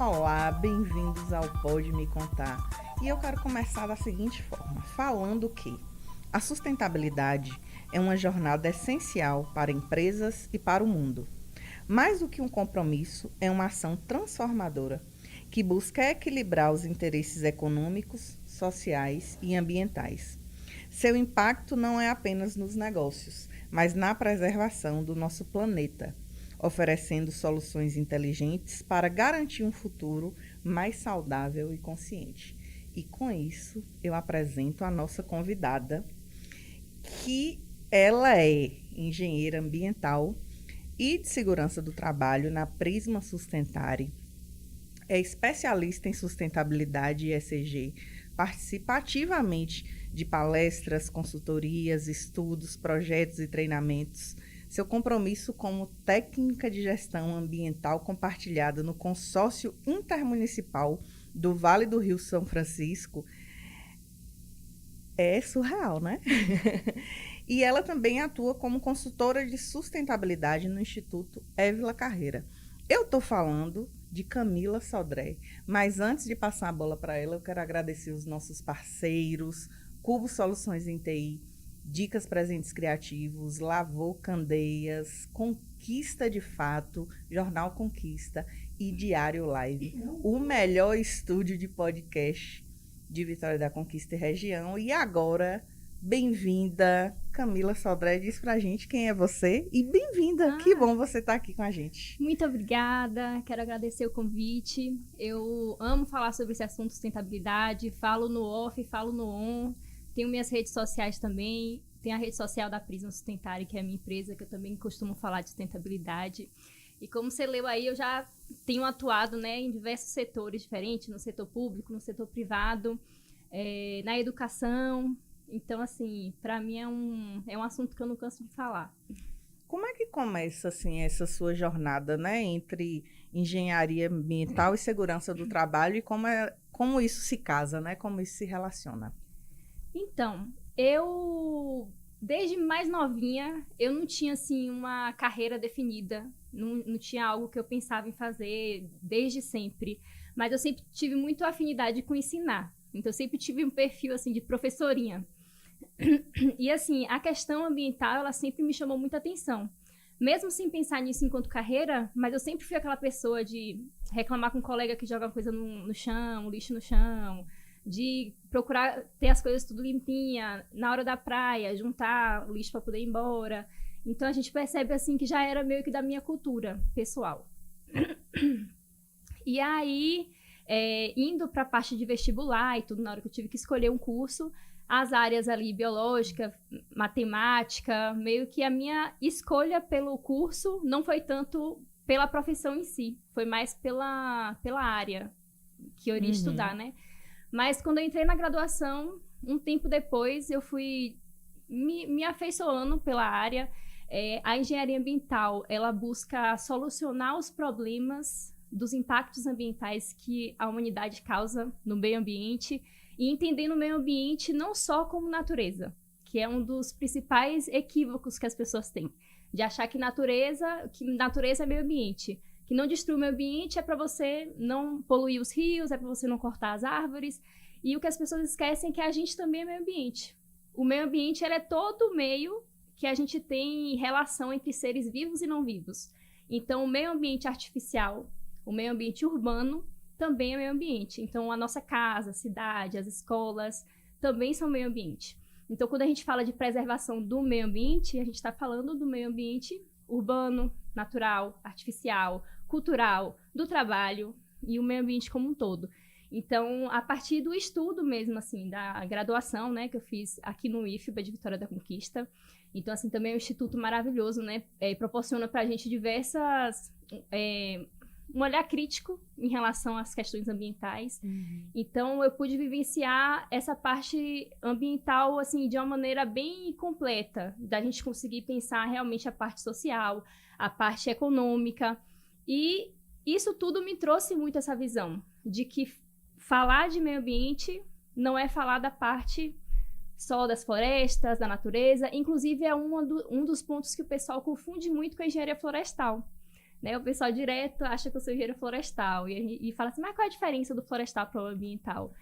Olá, bem-vindos ao Pode Me Contar. E eu quero começar da seguinte forma, falando que a sustentabilidade é uma jornada essencial para empresas e para o mundo. Mais do que um compromisso, é uma ação transformadora que busca equilibrar os interesses econômicos, sociais e ambientais. Seu impacto não é apenas nos negócios, mas na preservação do nosso planeta, oferecendo soluções inteligentes para garantir um futuro mais saudável e consciente. E com isso, eu apresento a nossa convidada, que ela é engenheira ambiental e de segurança do trabalho na Prisma Sustentare, é especialista em sustentabilidade e ESG, participa ativamente de palestras, consultorias, estudos, projetos e treinamentos. Seu compromisso como técnica de gestão ambiental compartilhada no Consórcio Intermunicipal do Vale do Rio São Francisco é surreal, né? E ela também atua como consultora de sustentabilidade no Instituto Évila Carreira. Eu estou falando de Camila Sodré, mas antes de passar a bola para ela, eu quero agradecer os nossos parceiros, Cubo Soluções em TI, Dicas Presentes Criativos, Lavô Candeias, Conquista de Fato, Jornal Conquista e Diário Live, o melhor estúdio de podcast de Vitória da Conquista e região. E agora, bem-vinda, Camila Sodré, diz pra gente quem é você e bem-vinda, que bom você estar aqui com a gente. Muito obrigada, quero agradecer o convite. Eu amo falar sobre esse assunto de sustentabilidade, falo no off, falo no on, tenho minhas redes sociais também, tem a rede social da Prisma Sustentare, que é a minha empresa, que eu também costumo falar de sustentabilidade. E como você leu aí, eu já tenho atuado, né, em diversos setores diferentes, no setor público, no setor privado, na educação. Então, assim, para mim é um assunto que eu não canso de falar. Como é que começa, assim, essa sua jornada, né, entre engenharia ambiental e segurança do trabalho e como isso se casa, né, como isso se relaciona? Então, desde mais novinha, eu não tinha, assim, uma carreira definida, não tinha algo que eu pensava em fazer desde sempre, mas eu sempre tive muito afinidade com ensinar, então eu sempre tive um perfil, assim, de professorinha. E, assim, a questão ambiental, ela sempre me chamou muita atenção, mesmo sem pensar nisso enquanto carreira, mas eu sempre fui aquela pessoa de reclamar com um colega que joga coisa no chão, lixo no chão, de procurar ter as coisas tudo limpinha, na hora da praia, juntar o lixo para poder ir embora. Então a gente percebe assim que já era meio que da minha cultura pessoal. E aí, indo para a parte de vestibular e tudo, na hora que eu tive que escolher um curso, as áreas ali, biológica, matemática, meio que a minha escolha pelo curso não foi tanto pela profissão em si, foi mais pela área que eu iria estudar, né? Mas quando eu entrei na graduação, um tempo depois, eu fui me afeiçoando pela área. A engenharia ambiental, ela busca solucionar os problemas dos impactos ambientais que a humanidade causa no meio ambiente e entendendo o meio ambiente não só como natureza, que é um dos principais equívocos que as pessoas têm, de achar que natureza é meio ambiente. Que não destruir o meio ambiente é para você não poluir os rios, é para você não cortar as árvores. E o que as pessoas esquecem é que a gente também é meio ambiente. O meio ambiente ele é todo o meio que a gente tem relação entre seres vivos e não vivos. Então, o meio ambiente artificial, o meio ambiente urbano, também é meio ambiente. Então, a nossa casa, a cidade, as escolas, também são meio ambiente. Então, quando a gente fala de preservação do meio ambiente, a gente está falando do meio ambiente urbano, natural, artificial, cultural, do trabalho e o meio ambiente como um todo. Então, a partir do estudo mesmo, assim, da graduação, né, que eu fiz aqui no IFBA de Vitória da Conquista. Então, assim, também é um instituto maravilhoso, né, proporciona para a gente diversas... um olhar crítico em relação às questões ambientais. Então, eu pude vivenciar essa parte ambiental, assim, de uma maneira bem completa, da gente conseguir pensar realmente a parte social, a parte econômica. E isso tudo me trouxe muito essa visão de que falar de meio ambiente não é falar da parte só das florestas, da natureza. Inclusive, é um dos pontos que o pessoal confunde muito com a engenharia florestal. né? O pessoal direto acha que eu sou engenheiro florestal e fala assim, mas qual é a diferença do florestal para o ambiental?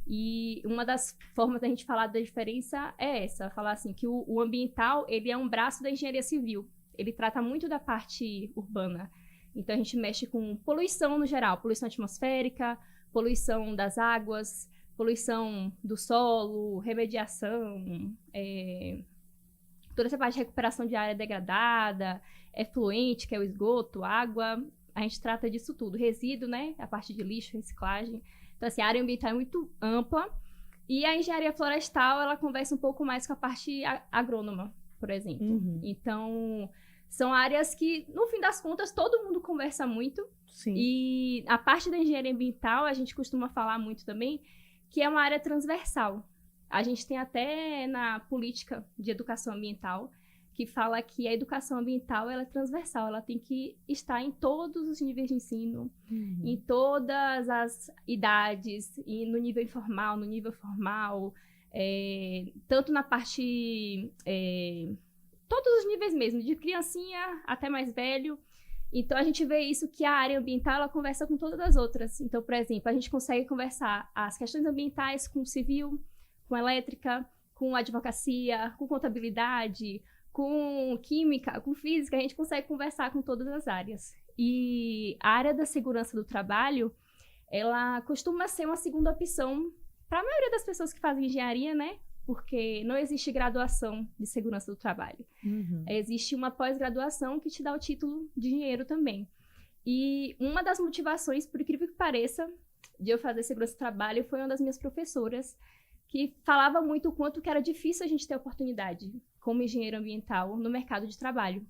E uma das formas da gente falar da diferença é essa, falar assim, que o ambiental, ele é um braço da engenharia civil. Ele trata muito da parte urbana. Então, a gente mexe com poluição no geral, poluição atmosférica, poluição das águas, poluição do solo, remediação, toda essa parte de recuperação de área degradada, efluente, que é o esgoto, água, a gente trata disso tudo. Resíduo, né? A parte de lixo, reciclagem. Então, assim, a área ambiental é muito ampla. E a engenharia florestal, ela conversa um pouco mais com a parte agrônoma, por exemplo. Uhum. Então, são áreas que, no fim das contas, todo mundo conversa muito. Sim. E a parte da engenharia ambiental, a gente costuma falar muito também, que é uma área transversal. A gente tem até na política de educação ambiental, que fala que a educação ambiental ela é transversal, ela tem que estar em todos os níveis de ensino, em todas as idades, e no nível informal, no nível formal, tanto na parte... todos os níveis mesmo, de criancinha até mais velho. Então, a gente vê isso que a área ambiental, ela conversa com todas as outras. Então, por exemplo, a gente consegue conversar as questões ambientais com civil, com elétrica, com advocacia, com contabilidade, com química, com física, a gente consegue conversar com todas as áreas. E a área da segurança do trabalho, ela costuma ser uma segunda opção para a maioria das pessoas que fazem engenharia, né? Porque não existe graduação de segurança do trabalho. Uhum. Existe uma pós-graduação que te dá o título de engenheiro também. E uma das motivações, por incrível que pareça, de eu fazer segurança do trabalho foi uma das minhas professoras, que falava muito o quanto que era difícil a gente ter oportunidade como engenheiro ambiental no mercado de trabalho.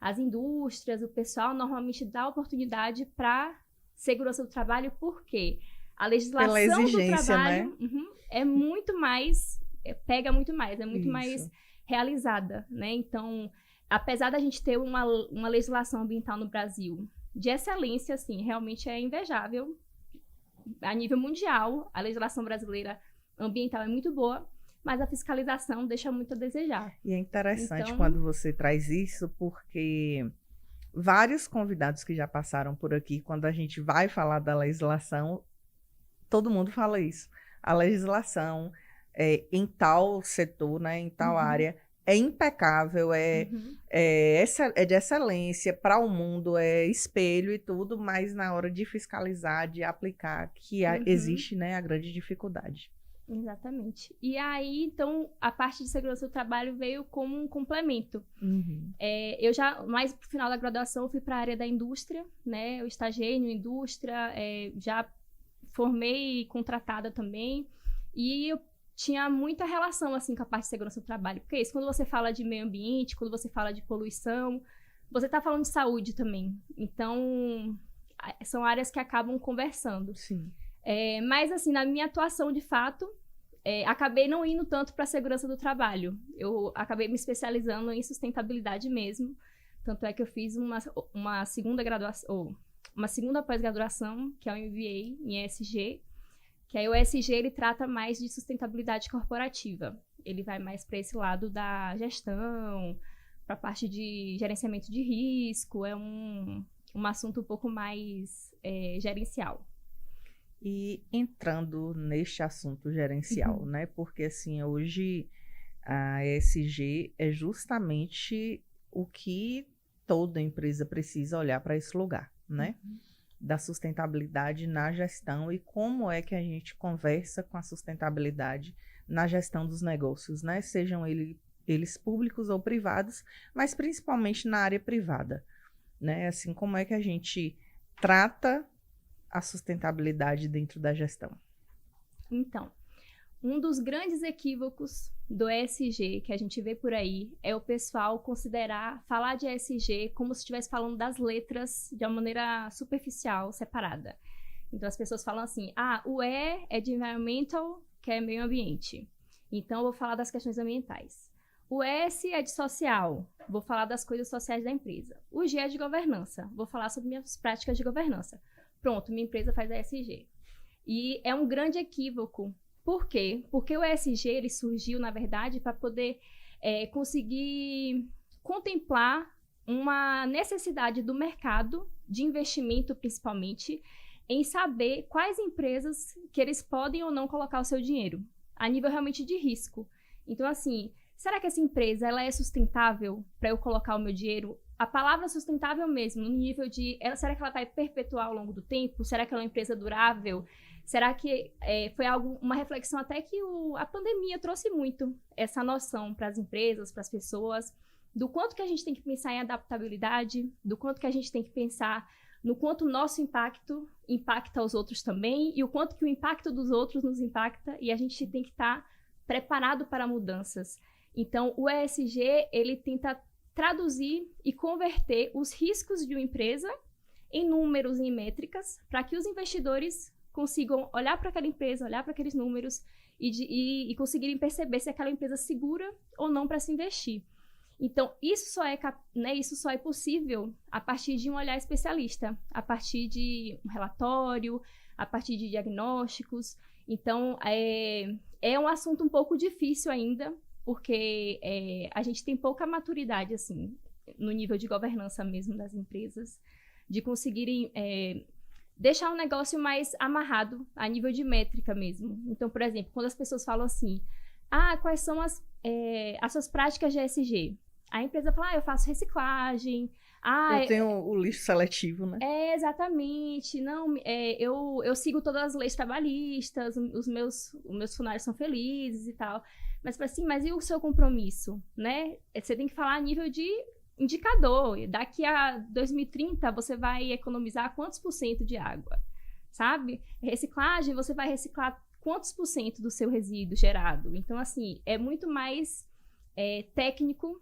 As indústrias, o pessoal normalmente dá oportunidade para segurança do trabalho, porque a legislação do trabalho, né? É muito mais, pega muito mais, é muito mais realizada, né? Então, apesar da gente ter uma legislação ambiental no Brasil de excelência, assim, realmente é invejável. A nível mundial, a legislação brasileira ambiental é muito boa, mas a fiscalização deixa muito a desejar. E é interessante quando você traz isso, porque vários convidados que já passaram por aqui, quando a gente vai falar da legislação, todo mundo fala isso. A legislação em tal setor, né, em tal área, é impecável, é de excelência para o mundo, é espelho e tudo, mas na hora de fiscalizar, de aplicar, que existe, né, a grande dificuldade. Exatamente. E aí, então, a parte de segurança do trabalho veio como um complemento. Eu já, mais pro final da graduação, eu fui para a área da indústria, né? Eu estagiei em indústria, já formei contratada também. E eu tinha muita relação, assim, com a parte de segurança do trabalho. Porque é isso, quando você fala de meio ambiente, quando você fala de poluição, você está falando de saúde também. Então, são áreas que acabam conversando. Sim. Mas, assim, na minha atuação, de fato, acabei não indo tanto para a segurança do trabalho. Eu acabei me especializando em sustentabilidade mesmo. Tanto é que eu fiz uma segunda graduação, uma segunda pós-graduação, que é o MBA em ESG, que aí o ESG ele trata mais de sustentabilidade corporativa. Ele vai mais para esse lado da gestão, para a parte de gerenciamento de risco, é um assunto um pouco mais gerencial. E entrando neste assunto gerencial, né? Porque, assim, hoje a ESG é justamente o que toda empresa precisa olhar para esse lugar, né? Da sustentabilidade na gestão e como é que a gente conversa com a sustentabilidade na gestão dos negócios, né? Sejam eles públicos ou privados, mas principalmente na área privada, né? Assim, como é que a gente trata a sustentabilidade dentro da gestão? Então, um dos grandes equívocos do ESG que a gente vê por aí é o pessoal falar de ESG como se estivesse falando das letras de uma maneira superficial, separada. Então, as pessoas falam assim, o E é de environmental, que é meio ambiente. Então, eu vou falar das questões ambientais. O S é de social, vou falar das coisas sociais da empresa. O G é de governança, vou falar sobre minhas práticas de governança. Pronto, minha empresa faz ESG. E é um grande equívoco. Por quê? Porque o ESG ele surgiu, na verdade, para poder conseguir contemplar uma necessidade do mercado, de investimento principalmente, em saber quais empresas que eles podem ou não colocar o seu dinheiro, a nível realmente de risco. Então, assim, será que essa empresa ela é sustentável para eu colocar o meu dinheiro? A palavra sustentável mesmo, no nível de... será que ela vai perpetuar ao longo do tempo? Será que ela é uma empresa durável? Será que foi uma reflexão até que a pandemia trouxe muito essa noção para as empresas, para as pessoas, do quanto que a gente tem que pensar em adaptabilidade, do quanto que a gente tem que pensar no quanto o nosso impacto impacta os outros também e o quanto que o impacto dos outros nos impacta e a gente tem que estar preparado para mudanças. Então, o ESG, ele tenta traduzir e converter os riscos de uma empresa em números e em métricas para que os investidores consigam olhar para aquela empresa, olhar para aqueles números e conseguirem perceber se aquela empresa é segura ou não para se investir. Então, isso só é possível a partir de um olhar especialista, a partir de um relatório, a partir de diagnósticos. Então, é um assunto um pouco difícil ainda, porque a gente tem pouca maturidade, assim, no nível de governança mesmo das empresas, de conseguirem deixar o negócio mais amarrado a nível de métrica mesmo. Então, por exemplo, quando as pessoas falam assim, quais são as suas práticas de ESG? A empresa fala, eu faço reciclagem. Eu tenho o lixo seletivo, né? Exatamente. Não, eu sigo todas as leis trabalhistas, os meus funcionários são felizes e tal. Mas assim, mas e o seu compromisso, né? Você tem que falar a nível de indicador. Daqui a 2030, você vai economizar quantos % de água, sabe? Reciclagem, você vai reciclar quantos % do seu resíduo gerado. Então, assim, é muito mais técnico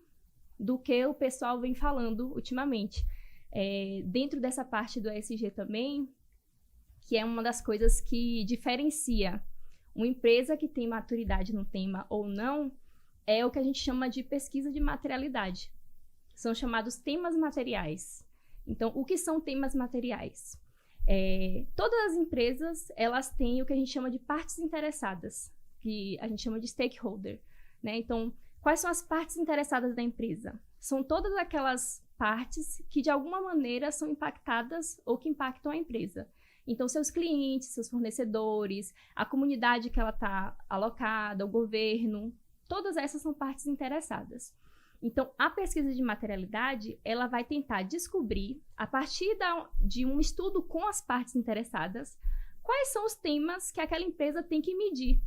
do que o pessoal vem falando ultimamente. Dentro dessa parte do ESG também, que é uma das coisas que diferencia uma empresa que tem maturidade no tema ou não, é o que a gente chama de pesquisa de materialidade. São chamados temas materiais. Então, o que são temas materiais? Todas as empresas, elas têm o que a gente chama de partes interessadas, que a gente chama de stakeholder, né? Então, quais são as partes interessadas da empresa? São todas aquelas partes que, de alguma maneira, são impactadas ou que impactam a empresa. Então, seus clientes, seus fornecedores, a comunidade que ela está alocada, o governo, todas essas são partes interessadas. Então, a pesquisa de materialidade, ela vai tentar descobrir, a partir de um estudo com as partes interessadas, quais são os temas que aquela empresa tem que medir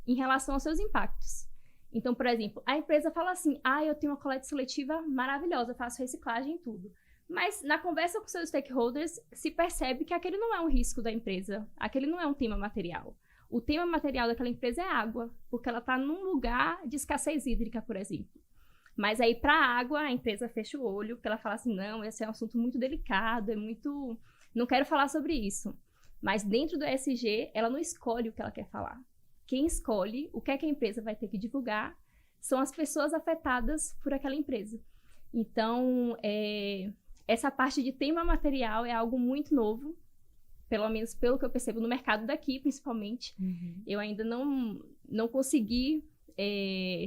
em relação aos seus impactos. Então, por exemplo, a empresa fala assim, eu tenho uma coleta seletiva maravilhosa, faço reciclagem e tudo. Mas, na conversa com seus stakeholders, se percebe que aquele não é um risco da empresa, aquele não é um tema material. O tema material daquela empresa é água, porque ela está num lugar de escassez hídrica, por exemplo. Mas aí, para a água, a empresa fecha o olho, porque ela fala assim, não, esse é um assunto muito delicado, não quero falar sobre isso. Mas dentro do ESG, ela não escolhe o que ela quer falar. Quem escolhe o que é que a empresa vai ter que divulgar são as pessoas afetadas por aquela empresa. Então, essa parte de tema material é algo muito novo, pelo menos pelo que eu percebo no mercado daqui, principalmente. Uhum. Eu ainda não consegui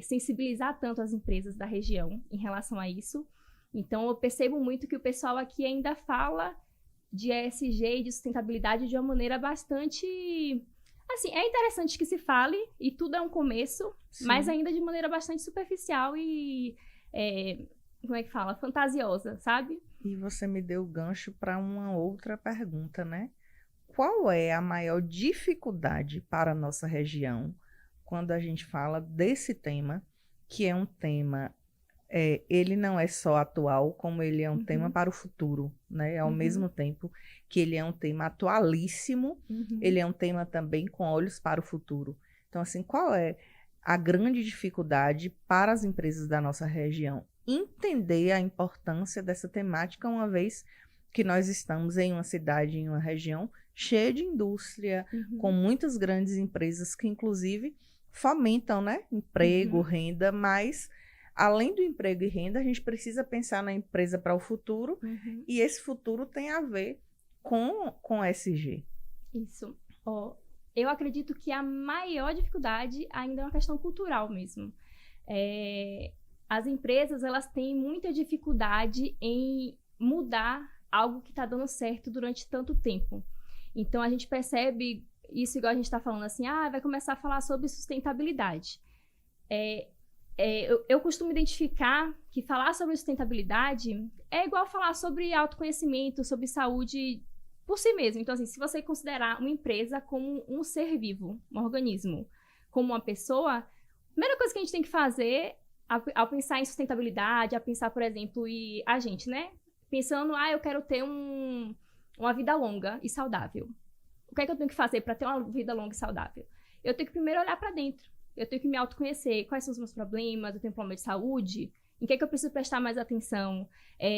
sensibilizar tanto as empresas da região em relação a isso. Então, eu percebo muito que o pessoal aqui ainda fala de ESG e de sustentabilidade de uma maneira bastante... Assim, é interessante que se fale, e tudo é um começo, sim, mas ainda de maneira bastante superficial e, como é que fala? Fantasiosa, sabe? E você me deu o gancho para uma outra pergunta, né? Qual é a maior dificuldade para a nossa região quando a gente fala desse tema, que é um tema, ele não é só atual, como ele é um tema para o futuro, né? Ao mesmo tempo que ele é um tema atualíssimo, ele é um tema também com olhos para o futuro. Então, assim, qual é a grande dificuldade para as empresas da nossa região entender a importância dessa temática, uma vez que nós estamos em uma cidade, em uma região cheia de indústria, com muitas grandes empresas que, inclusive, fomentam, né, emprego, renda, mas, além do emprego e renda, a gente precisa pensar na empresa para o futuro, e esse futuro tem a ver com ESG. Isso. Eu acredito que a maior dificuldade ainda é uma questão cultural mesmo. as empresas, elas têm muita dificuldade em mudar algo que está dando certo durante tanto tempo. Então, a gente percebe isso, igual a gente está falando assim, vai começar a falar sobre sustentabilidade. Eu costumo identificar que falar sobre sustentabilidade é igual falar sobre autoconhecimento, sobre saúde por si mesmo. Então, assim, se você considerar uma empresa como um ser vivo, um organismo, como uma pessoa, a primeira coisa que a gente tem que fazer ao pensar em sustentabilidade, a pensar, por exemplo, e a gente, né? Pensando, eu quero ter uma vida longa e saudável. O que é que eu tenho que fazer para ter uma vida longa e saudável? Eu tenho que primeiro olhar para dentro. Eu tenho que me autoconhecer. Quais são os meus problemas? Eu tenho problema de saúde? Em que é que eu preciso prestar mais atenção?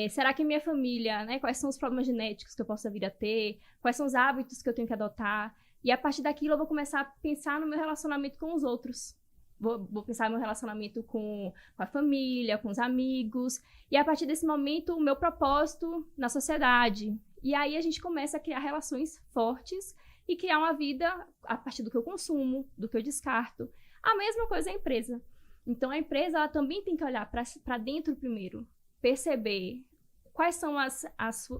Será que minha família, né? Quais são os problemas genéticos que eu posso vir a ter? Quais são os hábitos que eu tenho que adotar? E a partir daquilo eu vou começar a pensar no meu relacionamento com os outros. Vou pensar no meu relacionamento com a família, com os amigos. E a partir desse momento, o meu propósito na sociedade. E aí a gente começa a criar relações fortes e criar uma vida a partir do que eu consumo, do que eu descarto. A mesma coisa é a empresa. Então, a empresa ela também tem que olhar para dentro primeiro, perceber quais são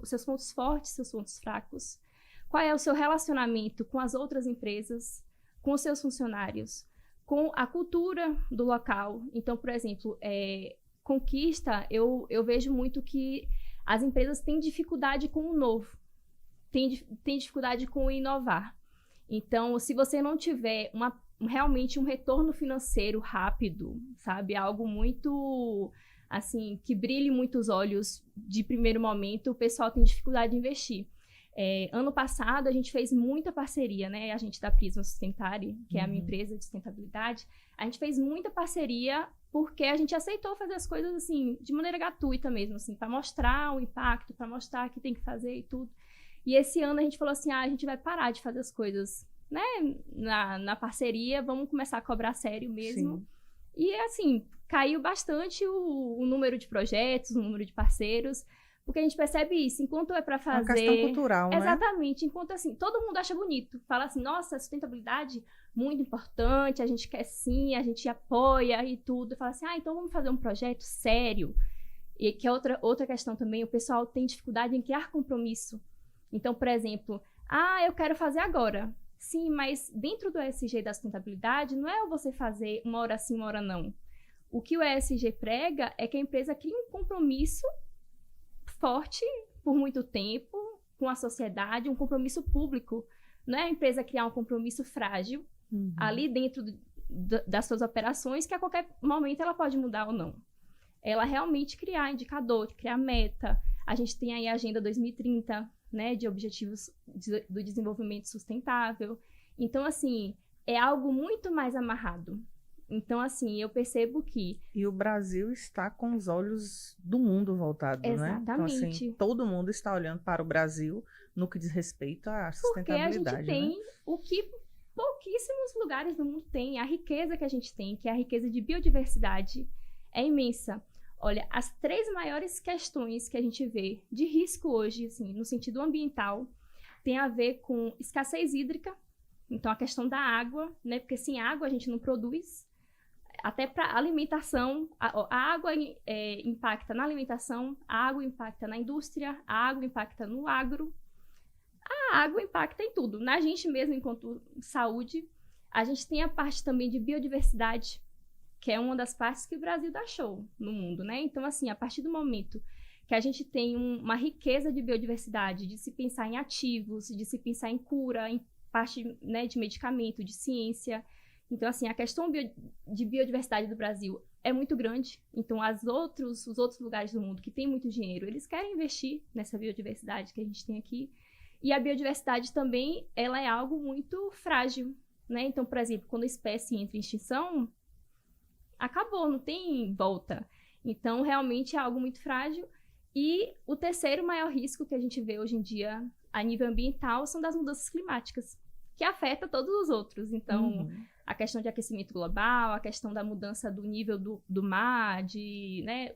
seus pontos fortes, seus pontos fracos, qual é o seu relacionamento com as outras empresas, com os seus funcionários, com a cultura do local. Então, por exemplo, Conquista, eu vejo muito que as empresas têm dificuldade com o novo, têm dificuldade com o inovar. Então, se você não tiver realmente um retorno financeiro rápido, sabe? Algo muito, assim, que brilhe muito os olhos de primeiro momento, o pessoal tem dificuldade de investir. Ano passado, a gente fez muita parceria, né? A gente da Prisma Sustentare, que é a minha empresa de sustentabilidade, a gente fez muita parceria porque a gente aceitou fazer as coisas, assim, de maneira gratuita mesmo, assim, para mostrar o impacto, para mostrar que tem que fazer e tudo. E esse ano a gente falou assim, a gente vai parar de fazer as coisas, né, na parceria, vamos começar a cobrar sério mesmo. Sim. E, assim, caiu bastante o número de projetos, o número de parceiros, porque a gente percebe isso, enquanto é para fazer... Uma questão cultural, né? Exatamente, enquanto, assim, todo mundo acha bonito, fala assim, nossa, sustentabilidade, muito importante, a gente quer sim, a gente apoia e tudo, fala assim, então vamos fazer um projeto sério. E que é outra questão também, o pessoal tem dificuldade em criar compromisso. Então, por exemplo, eu quero fazer agora. Sim, mas dentro do ESG da sustentabilidade, não é você fazer uma hora sim, uma hora não. O que o ESG prega é que a empresa cria um compromisso forte por muito tempo com a sociedade, um compromisso público. Não é a empresa criar um compromisso frágil ali dentro das suas operações, que a qualquer momento ela pode mudar ou não. Ela realmente criar indicador, criar meta. A gente tem aí a Agenda 2030, né, de Objetivos do Desenvolvimento Sustentável. Então, assim, é algo muito mais amarrado. Então, assim, eu percebo que... E o Brasil está com os olhos do mundo voltados, né? Exatamente. Então, assim, todo mundo está olhando para o Brasil no que diz respeito à sustentabilidade. Porque a gente tem o que pouquíssimos lugares do mundo têm. A riqueza que a gente tem, que é a riqueza de biodiversidade, é imensa. Olha, as 3 maiores questões que a gente vê de risco hoje, assim, no sentido ambiental, tem a ver com escassez hídrica, então a questão da água, né? Porque sem água a gente não produz. Até para alimentação, a água impacta na alimentação, a água impacta na indústria, a água impacta no agro, a água impacta em tudo. Na gente mesmo, enquanto saúde, a gente tem a parte também de biodiversidade, que é uma das partes que o Brasil dá show no mundo, né? Então, assim, a partir do momento que a gente tem uma riqueza de biodiversidade, de se pensar em ativos, de se pensar em cura, em parte, né, de medicamento, de ciência. Então, assim, a questão de biodiversidade do Brasil é muito grande. Então, os outros lugares do mundo que têm muito dinheiro, eles querem investir nessa biodiversidade que a gente tem aqui. E a biodiversidade também, ela é algo muito frágil, né? Então, por exemplo, quando a espécie entra em extinção, acabou, não tem volta. Então, realmente é algo muito frágil. E o terceiro maior risco que a gente vê hoje em dia a nível ambiental são das mudanças climáticas, que afeta todos os outros. Então, a questão de aquecimento global, a questão da mudança do nível do mar, né,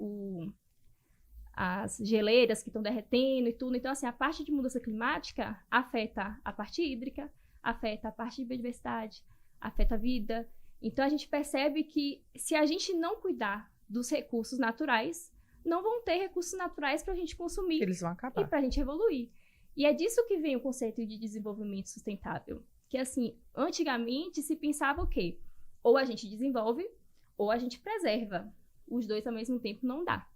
as geleiras que estão derretendo e tudo. Então, assim, a parte de mudança climática afeta a parte hídrica, afeta a parte de biodiversidade, afeta a vida. Então, a gente percebe que se a gente não cuidar dos recursos naturais, não vão ter recursos naturais para a gente consumir. Eles vão acabar. E para a gente evoluir. E é disso que vem o conceito de desenvolvimento sustentável. Que, assim, antigamente se pensava o quê? Ou a gente desenvolve, ou a gente preserva. Os dois ao mesmo tempo não dá.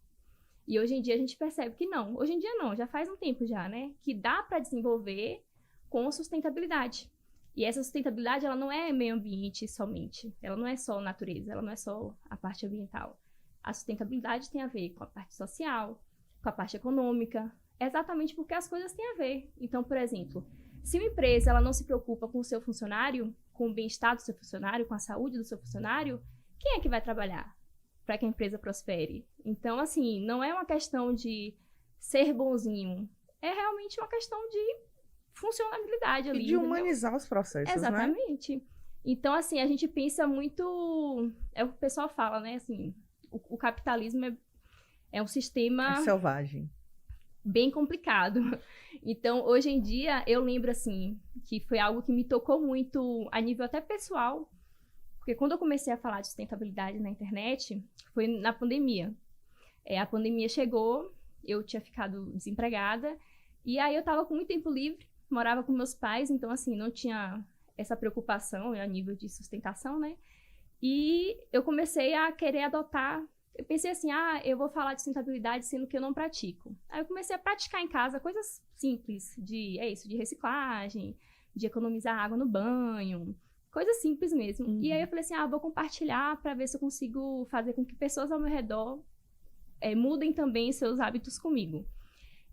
E hoje em dia a gente percebe que não. Hoje em dia não, já faz um tempo já, né? Que dá para desenvolver com sustentabilidade. E essa sustentabilidade, ela não é meio ambiente somente. Ela não é só natureza, ela não é só a parte ambiental. A sustentabilidade tem a ver com a parte social, com a parte econômica, exatamente porque as coisas têm a ver. Então, por exemplo, se uma empresa ela não se preocupa com o seu funcionário, com o bem-estar do seu funcionário, com a saúde do seu funcionário, quem é que vai trabalhar para que a empresa prospere? Então, assim, não é uma questão de ser bonzinho, é realmente uma questão de funcionalidade ali. E de humanizar os processos, exatamente. Né? Então, assim, a gente pensa muito... É o que o pessoal fala, né? Assim, o capitalismo é um sistema... É selvagem. Bem complicado. Então, hoje em dia, eu lembro, assim, que foi algo que me tocou muito a nível até pessoal, porque quando eu comecei a falar de sustentabilidade na internet, foi na pandemia. A pandemia chegou, eu tinha ficado desempregada, e aí eu tava com muito tempo livre, morava com meus pais, então, assim, não tinha essa preocupação a nível de sustentação, né? E eu comecei a querer adotar. Eu pensei assim, eu vou falar de sustentabilidade sendo que eu não pratico. Aí eu comecei a praticar em casa coisas simples, de reciclagem, de economizar água no banho, coisas simples mesmo. E aí eu falei assim, vou compartilhar para ver se eu consigo fazer com que pessoas ao meu redor mudem também seus hábitos comigo.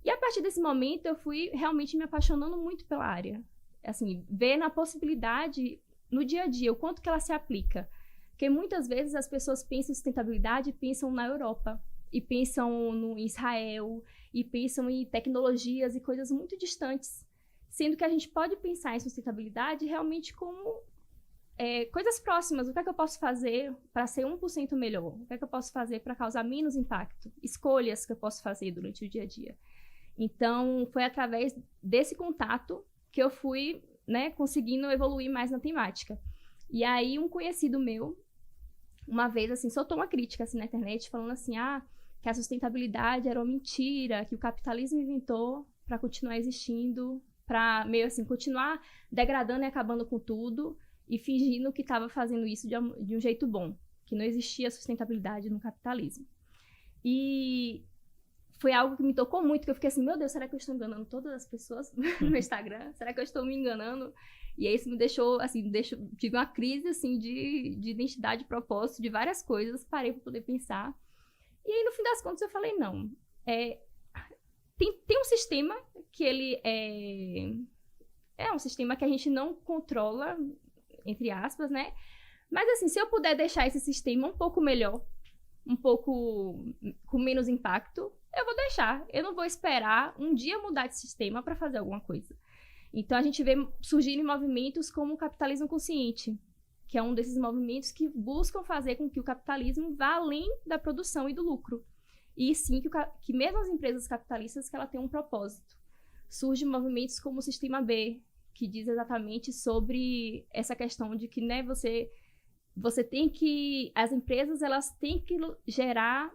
E a partir desse momento eu fui realmente me apaixonando muito pela área. Assim, vendo a possibilidade no dia a dia, o quanto que ela se aplica. Porque muitas vezes as pessoas pensam em sustentabilidade e pensam na Europa, e pensam no Israel, e pensam em tecnologias e coisas muito distantes. Sendo que a gente pode pensar em sustentabilidade realmente como coisas próximas. O que é que eu posso fazer para ser 1% melhor? O que é que eu posso fazer para causar menos impacto? Escolhas que eu posso fazer durante o dia a dia. Então, foi através desse contato que eu fui, né, conseguindo evoluir mais na temática. E aí, um conhecido meu, uma vez, assim, soltou uma crítica assim, na internet, falando assim, que a sustentabilidade era uma mentira, que o capitalismo inventou para continuar existindo, para meio assim, continuar degradando e acabando com tudo, e fingindo que estava fazendo isso de um jeito bom, que não existia sustentabilidade no capitalismo. E foi algo que me tocou muito, que eu fiquei assim, meu Deus, será que eu estou enganando todas as pessoas no meu Instagram? Será que eu estou me enganando? E aí isso me deixou, assim, tive uma crise, assim, de identidade, de propósito, de várias coisas, parei para poder pensar. E aí, no fim das contas, eu falei, não, tem um sistema que ele é um sistema que a gente não controla, entre aspas, né? Mas, assim, se eu puder deixar esse sistema um pouco melhor, um pouco com menos impacto, eu vou deixar. Eu não vou esperar um dia mudar de sistema para fazer alguma coisa. Então, a gente vê surgirem movimentos como o capitalismo consciente, que é um desses movimentos que buscam fazer com que o capitalismo vá além da produção e do lucro. E sim, que mesmo as empresas capitalistas, que ela tem um propósito. Surgem movimentos como o Sistema B, que diz exatamente sobre essa questão de que, né, você tem que... As empresas, elas têm que gerar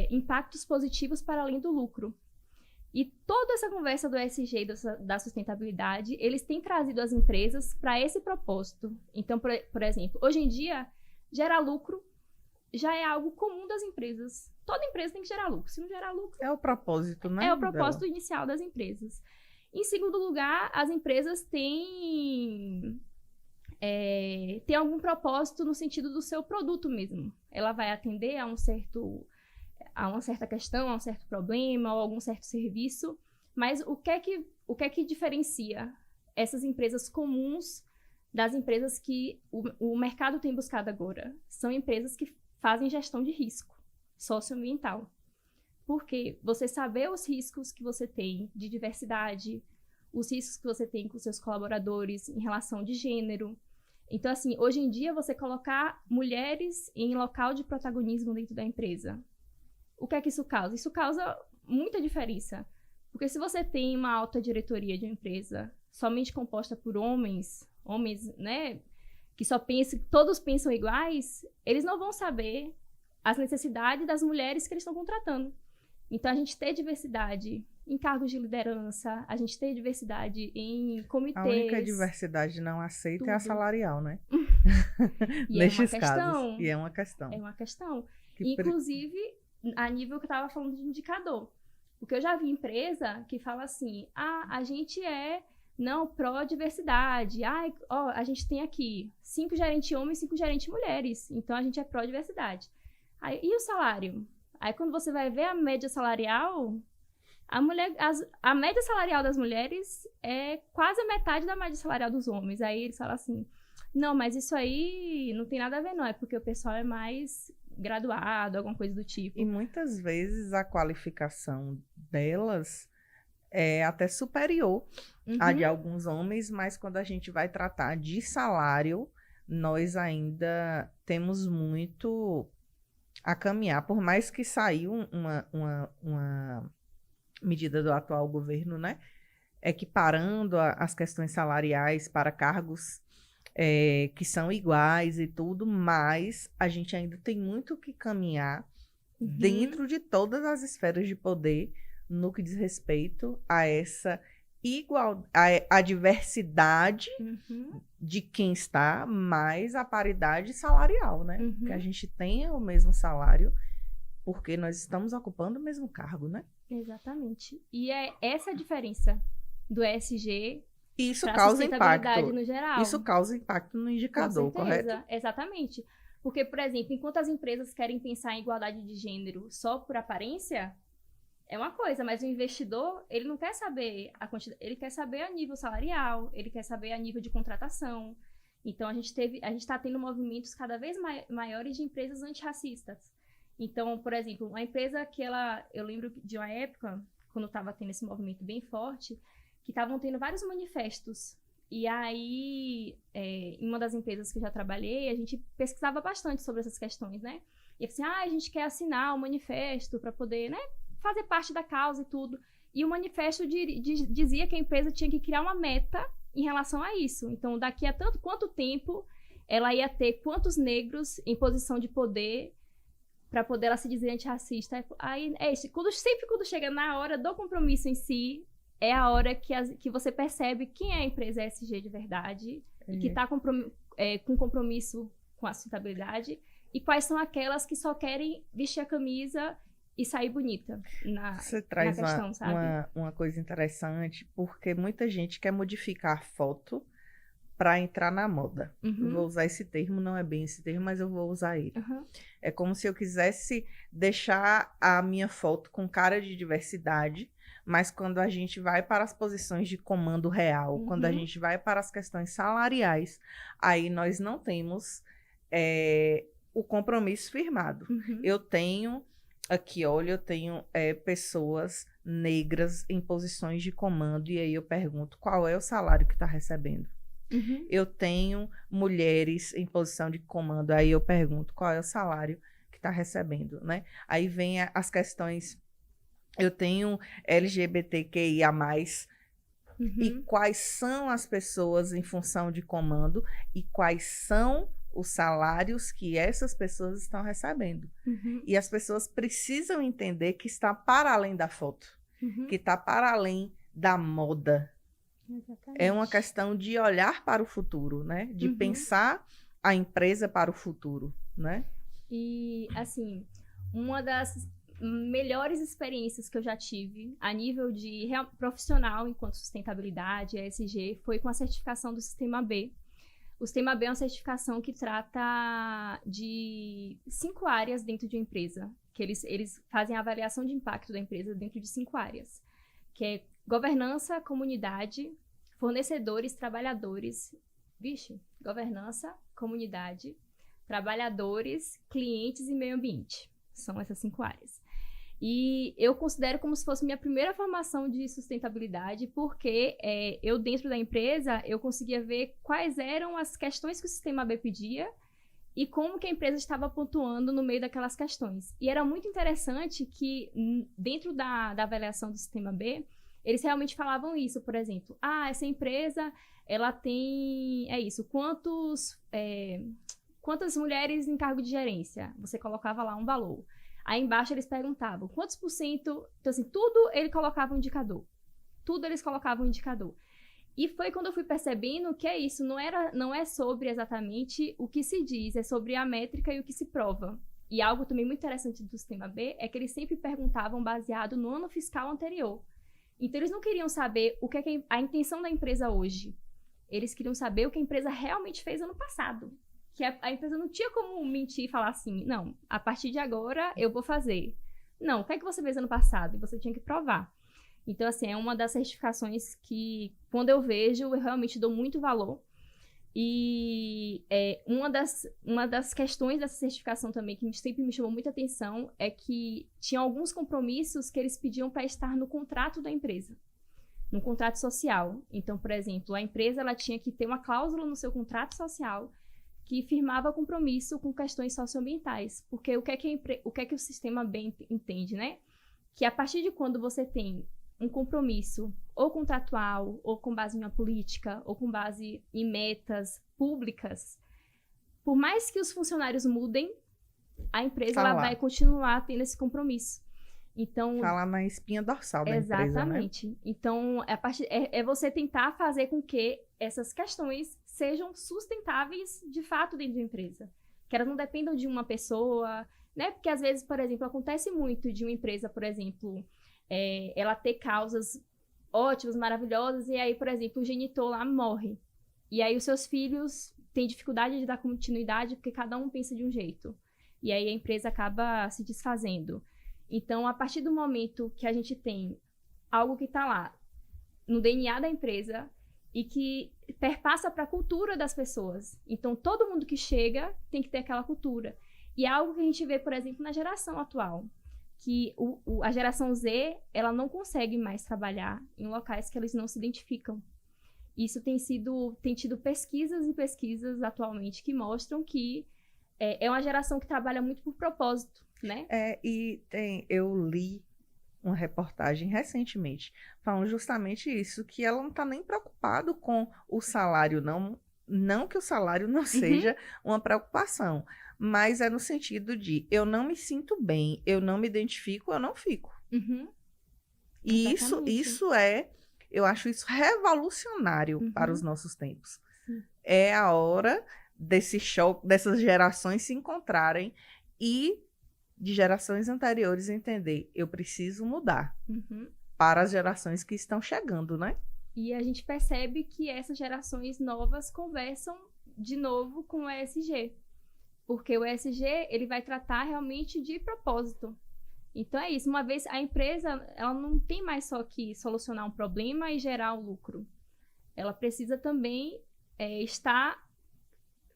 impactos positivos para além do lucro. E toda essa conversa do ESG, da sustentabilidade, eles têm trazido as empresas para esse propósito. Então, por exemplo, hoje em dia, gerar lucro já é algo comum das empresas. Toda empresa tem que gerar lucro. Se não gerar lucro... É o propósito, né? É o propósito inicial das empresas. Em segundo lugar, as empresas têm algum propósito no sentido do seu produto mesmo. Ela vai atender a uma certa questão, a um certo problema, ou algum certo serviço, mas o que é que diferencia essas empresas comuns das empresas que o mercado tem buscado agora? São empresas que fazem gestão de risco socioambiental. Porque você saber os riscos que você tem de diversidade, os riscos que você tem com seus colaboradores em relação de gênero. Então, assim, hoje em dia, você colocar mulheres em local de protagonismo dentro da empresa, o que é que isso causa? Isso causa muita diferença. Porque se você tem uma alta diretoria de uma empresa somente composta por homens, né, que todos pensam iguais, eles não vão saber as necessidades das mulheres que eles estão contratando. Então, a gente ter diversidade em cargos de liderança, a gente ter diversidade em comitês. A única diversidade não aceita é a salarial, né? E Nestes é uma casos. questão. E é uma questão. É uma questão. Que Inclusive, a nível que eu estava falando de indicador. Porque eu já vi empresa que fala assim, a gente é, não, pró-diversidade. Ó, a gente tem aqui 5 gerentes homens e 5 gerentes mulheres. Então, a gente é pró-diversidade. E o salário? Aí, quando você vai ver a média salarial, a média salarial das mulheres é quase a metade da média salarial dos homens. Aí, eles falam assim, não, mas isso aí não tem nada a ver, não. É porque o pessoal é mais graduado, alguma coisa do tipo. E muitas vezes a qualificação delas é até superior à de alguns homens, mas quando a gente vai tratar de salário, nós ainda temos muito a caminhar. Por mais que saiu uma medida do atual governo, né, equiparando as questões salariais para cargos que são iguais e tudo, mas a gente ainda tem muito que caminhar dentro de todas as esferas de poder no que diz respeito a essa a diversidade de quem está, mais a paridade salarial, né? Que a gente tenha o mesmo salário, porque nós estamos ocupando o mesmo cargo, né? Exatamente. E é essa a diferença do ESG. Isso causa impacto. No geral. Isso causa impacto no indicador, correto? Exatamente. Porque, por exemplo, enquanto as empresas querem pensar em igualdade de gênero só por aparência, é uma coisa, mas o investidor, ele não quer saber a quantidade, ele quer saber a nível salarial, ele quer saber a nível de contratação. Então, a gente está tendo movimentos cada vez maiores de empresas antirracistas. Então, por exemplo, uma empresa que eu lembro de uma época, quando estava tendo esse movimento bem forte, que estavam tendo vários manifestos. E aí, em uma das empresas que eu já trabalhei, a gente pesquisava bastante sobre essas questões, né? E assim, a gente quer assinar um manifesto para poder, né, fazer parte da causa e tudo. E o manifesto dizia que a empresa tinha que criar uma meta em relação a isso. Então, daqui a quanto tempo ela ia ter quantos negros em posição de poder para poder ela se dizer antirracista. Aí, sempre quando chega na hora do compromisso em si, é a hora que você percebe quem é a empresa ESG de verdade, e que está com compromisso com a sustentabilidade, e quais são aquelas que só querem vestir a camisa e sair bonita Você traz na questão, sabe? Uma coisa interessante, porque muita gente quer modificar a foto para entrar na moda. Eu vou usar esse termo, não é bem esse termo, mas eu vou usar ele. É como se eu quisesse deixar a minha foto com cara de diversidade, mas quando a gente vai para as posições de comando real, quando a gente vai para as questões salariais, aí nós não temos o compromisso firmado. Eu tenho aqui, olha, eu tenho pessoas negras em posições de comando, e aí eu pergunto, qual é o salário que está recebendo? Eu tenho mulheres em posição de comando, aí eu pergunto, qual é o salário que está recebendo, né? Aí vem as questões, eu tenho LGBTQIA+, e quais são as pessoas em função de comando, e quais são os salários que essas pessoas estão recebendo. E as pessoas precisam entender que está para além da foto, que está para além da moda. Exatamente. É uma questão de olhar para o futuro, né? De pensar a empresa para o futuro, né? E, assim, uma das melhores experiências que eu já tive a nível de profissional enquanto sustentabilidade, ESG, foi com a certificação do Sistema B. O Sistema B é uma certificação que trata de 5 áreas dentro de uma empresa, que eles fazem a avaliação de impacto da empresa dentro de 5 áreas, que é governança, comunidade, fornecedores, trabalhadores, governança, comunidade, trabalhadores, clientes e meio ambiente. São essas 5 áreas. E eu considero como se fosse minha primeira formação de sustentabilidade, porque eu, dentro da empresa, eu conseguia ver quais eram as questões que o Sistema B pedia e como que a empresa estava pontuando no meio daquelas questões. E era muito interessante que, dentro da avaliação do Sistema B, eles realmente falavam isso, por exemplo, quantas mulheres em cargo de gerência? Você colocava lá um valor. Aí embaixo eles perguntavam quantos por cento. Então, assim, tudo ele colocava um indicador. Tudo eles colocavam um indicador. E foi quando eu fui percebendo que é isso, não é sobre exatamente o que se diz, é sobre a métrica e o que se prova. E algo também muito interessante do Sistema B é que eles sempre perguntavam baseado no ano fiscal anterior. Então, eles não queriam saber o que é a intenção da empresa hoje. Eles queriam saber o que a empresa realmente fez ano passado. Que a empresa não tinha como mentir e falar assim, não, a partir de agora eu vou fazer. Não, o que é que você fez ano passado? E você tinha que provar. Então, assim, é uma das certificações que, quando eu vejo, eu realmente dou muito valor. E uma das questões dessa certificação também, que sempre me chamou muita atenção, é que tinha alguns compromissos que eles pediam para estar no contrato da empresa, no contrato social. Então, por exemplo, a empresa ela tinha que ter uma cláusula no seu contrato social que firmava compromisso com questões socioambientais. Porque o que é que o sistema bem entende, né? Que a partir de quando você tem um compromisso ou contratual, ou com base em uma política, ou com base em metas públicas, por mais que os funcionários mudem, a empresa ela vai continuar tendo esse compromisso. Então, tá lá na espinha dorsal da empresa, né? Exatamente. Então, é você tentar fazer com que essas questões sejam sustentáveis de fato dentro da empresa. Que elas não dependam de uma pessoa, né? Porque às vezes, por exemplo, acontece muito de uma empresa, por exemplo, ela ter causas ótimas, maravilhosas, e aí, por exemplo, o genitor lá morre. E aí os seus filhos têm dificuldade de dar continuidade porque cada um pensa de um jeito. E aí a empresa acaba se desfazendo. Então, a partir do momento que a gente tem algo que está lá no DNA da empresa e que perpassa para a cultura das pessoas. Então, todo mundo que chega tem que ter aquela cultura. E é algo que a gente vê, por exemplo, na geração atual. Que a geração Z, ela não consegue mais trabalhar em locais que eles não se identificam. Isso tem tido pesquisas e pesquisas atualmente que mostram que é uma geração que trabalha muito por propósito, né? Eu li uma reportagem recentemente falando justamente isso, que ela não está nem preocupada com o salário, não que o salário não seja uma preocupação, mas é no sentido de eu não me sinto bem, eu não me identifico, eu não fico. E eu acho isso revolucionário para os nossos tempos. Sim. É a hora desse choque, dessas gerações se encontrarem e de gerações anteriores entender, eu preciso mudar para as gerações que estão chegando, né? E a gente percebe que essas gerações novas conversam de novo com o ESG. Porque o ESG, ele vai tratar realmente de propósito. Então é isso, uma vez a empresa, ela não tem mais só que solucionar um problema e gerar um lucro. Ela precisa também estar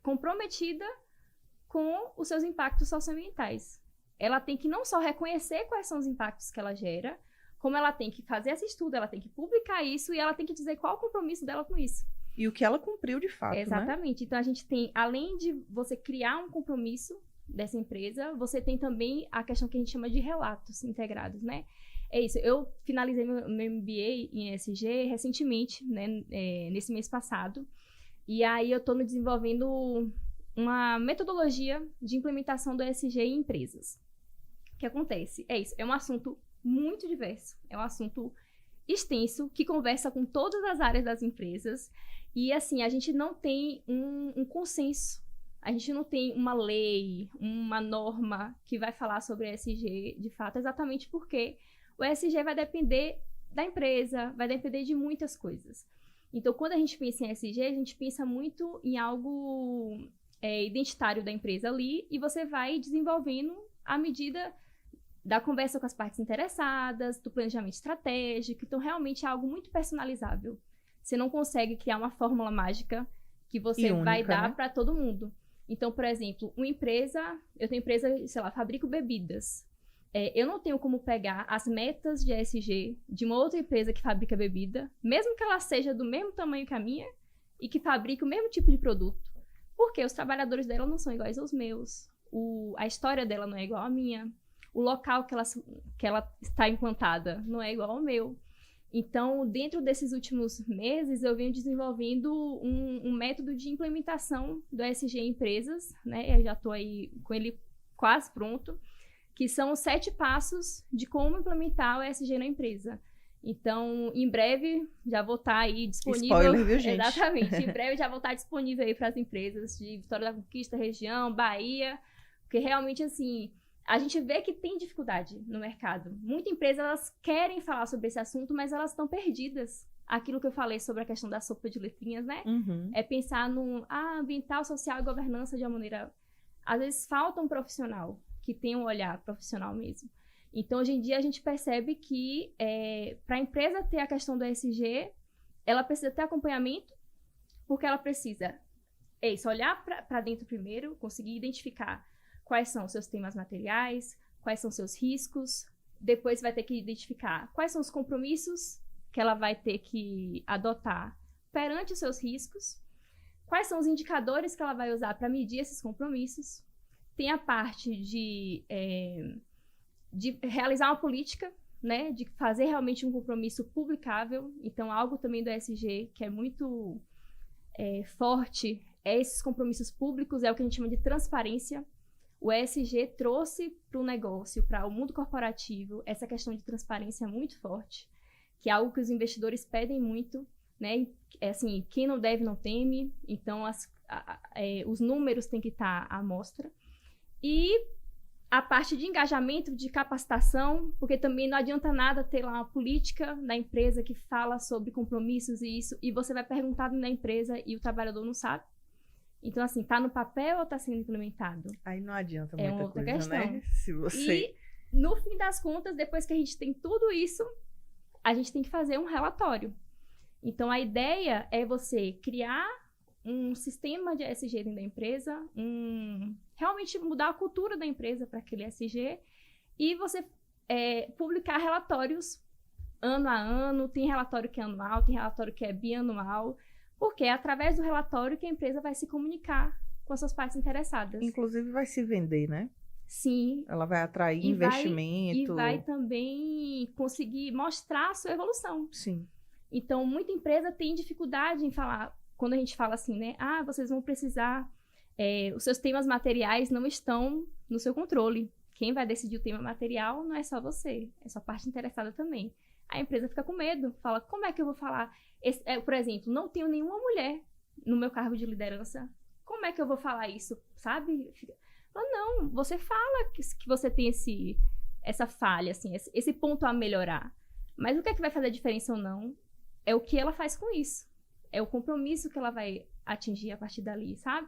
comprometida com os seus impactos socioambientais. Ela tem que não só reconhecer quais são os impactos que ela gera, como ela tem que fazer esse estudo, ela tem que publicar isso e ela tem que dizer qual é o compromisso dela com isso. E o que ela cumpriu de fato, Exatamente. Né? Então, a gente tem, além de você criar um compromisso dessa empresa, você tem também a questão que a gente chama de relatos integrados, né? É isso. Eu finalizei meu MBA em ESG recentemente, né? Nesse mês passado. E aí, eu estou desenvolvendo uma metodologia de implementação do ESG em empresas. O que acontece? É isso. É um assunto muito diverso. É um assunto extenso, que conversa com todas as áreas das empresas. E, assim, a gente não tem um consenso. A gente não tem uma lei, uma norma que vai falar sobre ESG, de fato, exatamente porque o ESG vai depender da empresa, vai depender de muitas coisas. Então, quando a gente pensa em ESG, a gente pensa muito em algo identitário da empresa ali, e você vai desenvolvendo à medida da conversa com as partes interessadas, do planejamento estratégico. Então, realmente é algo muito personalizável. Você não consegue criar uma fórmula mágica que você vai dar para todo mundo. Então, por exemplo, eu tenho empresa, sei lá, fabrico bebidas. Eu não tenho como pegar as metas de ESG de uma outra empresa que fabrica bebida, mesmo que ela seja do mesmo tamanho que a minha e que fabrique o mesmo tipo de produto, porque os trabalhadores dela não são iguais aos meus, a história dela não é igual à minha, o local que ela está implantada não é igual ao meu. Então, dentro desses últimos meses, eu venho desenvolvendo um método de implementação do ESG em empresas, né? Eu já estou aí com ele quase pronto, que são os 7 passos de como implementar o ESG na empresa. Então, em breve, já vou estar aí disponível. Spoiler, viu, gente? Exatamente. Em breve, já vou estar disponível aí para as empresas de Vitória da Conquista, região, Bahia, porque realmente, assim, a gente vê que tem dificuldade no mercado. Muitas empresas, elas querem falar sobre esse assunto, mas elas estão perdidas. Aquilo que eu falei sobre a questão da sopa de letrinhas, né? Uhum. É pensar no ambiental, social e governança de uma maneira... Às vezes, falta um profissional que tenha um olhar profissional mesmo. Então, hoje em dia, a gente percebe que para a empresa ter a questão do ESG, ela precisa ter acompanhamento, porque ela precisa olhar para dentro primeiro, conseguir identificar quais são os seus temas materiais, quais são os seus riscos, depois vai ter que identificar quais são os compromissos que ela vai ter que adotar perante os seus riscos, quais são os indicadores que ela vai usar para medir esses compromissos. Tem a parte de realizar uma política, né, de fazer realmente um compromisso publicável. Então, algo também do ESG que é muito forte é esses compromissos públicos, é o que a gente chama de transparência. O ESG trouxe para o negócio, para o mundo corporativo, essa questão de transparência muito forte, que é algo que os investidores pedem muito, né? Assim, quem não deve não teme, então os números têm que estar à mostra. E a parte de engajamento, de capacitação, porque também não adianta nada ter lá uma política na empresa que fala sobre compromissos e você vai perguntar na empresa e o trabalhador não sabe. Então, assim, tá no papel ou tá sendo implementado? Aí não adianta É muita uma outra coisa, questão. né? Se você... E, no fim das contas, depois que a gente tem tudo isso, a gente tem que fazer um relatório. Então, a ideia é você criar um sistema de ESG dentro da empresa, realmente mudar a cultura da empresa para aquele ESG e você publicar relatórios ano a ano. Tem relatório que é anual, tem relatório que é bianual, porque é através do relatório que a empresa vai se comunicar com as suas partes interessadas. Inclusive vai se vender, né? Sim. Ela vai atrair investimento. E vai também conseguir mostrar a sua evolução. Sim. Então, muita empresa tem dificuldade em falar, quando a gente fala assim, né? Vocês vão precisar, os seus temas materiais não estão no seu controle. Quem vai decidir o tema material não é só você, é sua parte interessada também. A empresa fica com medo, fala, como é que eu vou falar? Por exemplo, não tenho nenhuma mulher no meu cargo de liderança. Como é que eu vou falar isso, sabe? Não, você fala que você tem essa falha, assim, esse ponto a melhorar. Mas o que é que vai fazer a diferença ou não é o que ela faz com isso. É o compromisso que ela vai atingir a partir dali, sabe?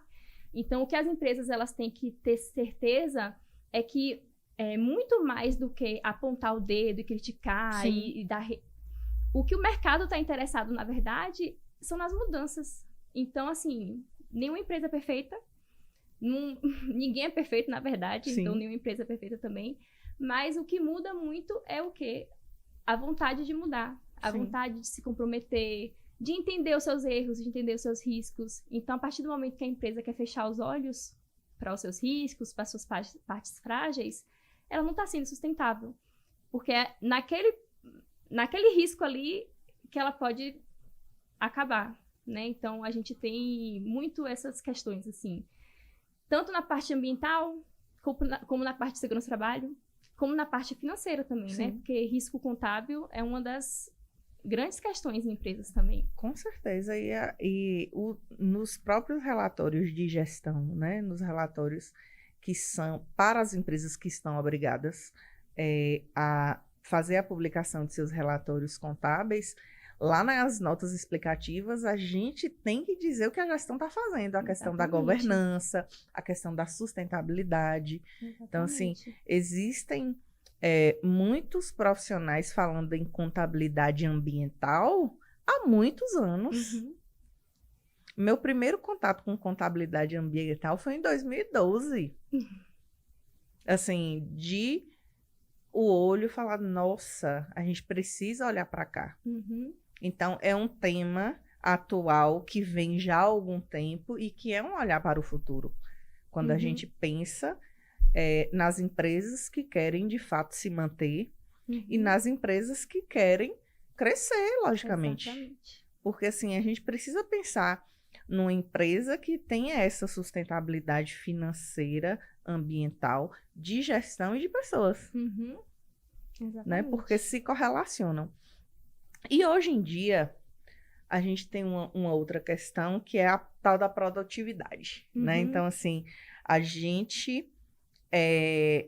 Então, o que as empresas elas têm que ter certeza é que muito mais do que apontar o dedo e criticar e dar... O que o mercado está interessado, na verdade, são nas mudanças. Então, assim, nenhuma empresa é perfeita. Ninguém é perfeito, na verdade. Sim. Então, nenhuma empresa é perfeita também. Mas o que muda muito é o quê? A vontade de mudar. A vontade de se comprometer, de entender os seus erros, de entender os seus riscos. Então, a partir do momento que a empresa quer fechar os olhos para os seus riscos, para as suas partes frágeis, ela não está sendo sustentável. Porque é naquele risco ali que ela pode acabar, né? Então, a gente tem muito essas questões, assim. Tanto na parte ambiental, como na parte de segurança do trabalho, como na parte financeira também, né? Porque risco contábil é uma das grandes questões em empresas também. Com certeza. Nos próprios relatórios de gestão, né? Nos relatórios que são para as empresas que estão obrigadas a fazer a publicação de seus relatórios contábeis, lá nas notas explicativas, a gente tem que dizer o que a gestão está fazendo, a questão da governança, a questão da sustentabilidade. Exatamente. Então, assim, existem muitos profissionais falando em contabilidade ambiental há muitos anos. Uhum. Meu primeiro contato com contabilidade ambiental foi em 2012. Assim, de o olho falar, nossa, a gente precisa olhar para cá. Uhum. Então, é um tema atual que vem já há algum tempo e que é um olhar para o futuro. Quando a gente pensa nas empresas que querem, de fato, se manter e nas empresas que querem crescer, logicamente. Exatamente. Porque, assim, a gente precisa pensar numa empresa que tenha essa sustentabilidade financeira, ambiental, de gestão e de pessoas, Uhum. né? Exatamente. Porque se correlacionam. E hoje em dia, a gente tem uma outra questão que é a tal da produtividade, né? Uhum. Então, assim, a gente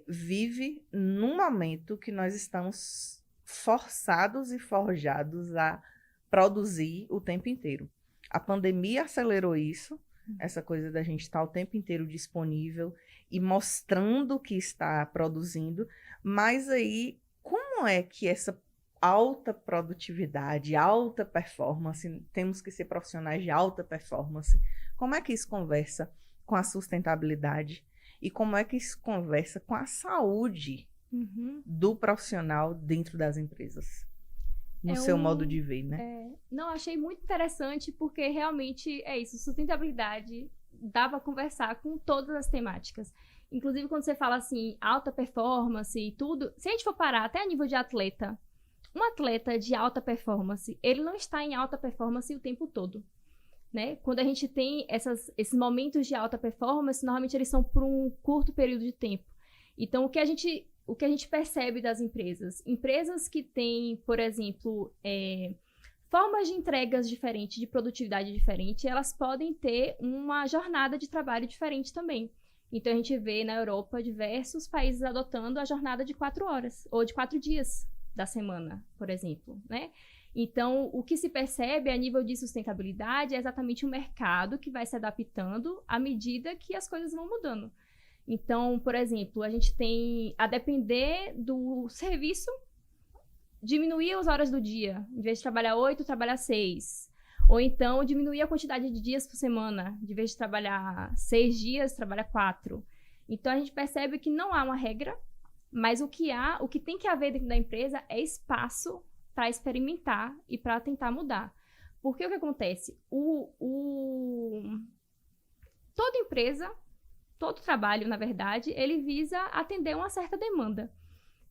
vive num momento que nós estamos forçados e forjados a produzir o tempo inteiro. A pandemia acelerou isso, essa coisa da gente estar o tempo inteiro disponível e mostrando que está produzindo, mas aí, como é que essa alta produtividade, alta performance, temos que ser profissionais de alta performance, como é que isso conversa com a sustentabilidade e como é que isso conversa com a saúde Uhum. do profissional dentro das empresas, no seu modo de ver, né? Não, achei muito interessante porque realmente é isso, sustentabilidade dá para conversar com todas as temáticas. Inclusive quando você fala assim, alta performance e tudo, se a gente for parar até a nível de atleta, um atleta de alta performance, ele não está em alta performance o tempo todo, né? Quando a gente tem esses momentos de alta performance, normalmente eles são por um curto período de tempo. Então, o que a gente percebe das empresas que têm, por exemplo, formas de entregas diferentes, de produtividade diferente, elas podem ter uma jornada de trabalho diferente também. Então, a gente vê na Europa diversos países adotando a jornada de 4 horas, ou de 4 dias da semana, por exemplo, né? Então, o que se percebe a nível de sustentabilidade é exatamente o mercado que vai se adaptando à medida que as coisas vão mudando. Então, por exemplo, a gente tem, a depender do serviço, diminuir as horas do dia. Em vez de trabalhar 8, trabalhar 6. Ou então, diminuir a quantidade de dias por semana. De vez de trabalhar 6 dias, trabalha 4. Então, a gente percebe que não há uma regra, mas o que tem que haver dentro da empresa é espaço para experimentar e para tentar mudar. Porque o que acontece? Toda empresa, todo trabalho, na verdade, ele visa atender uma certa demanda.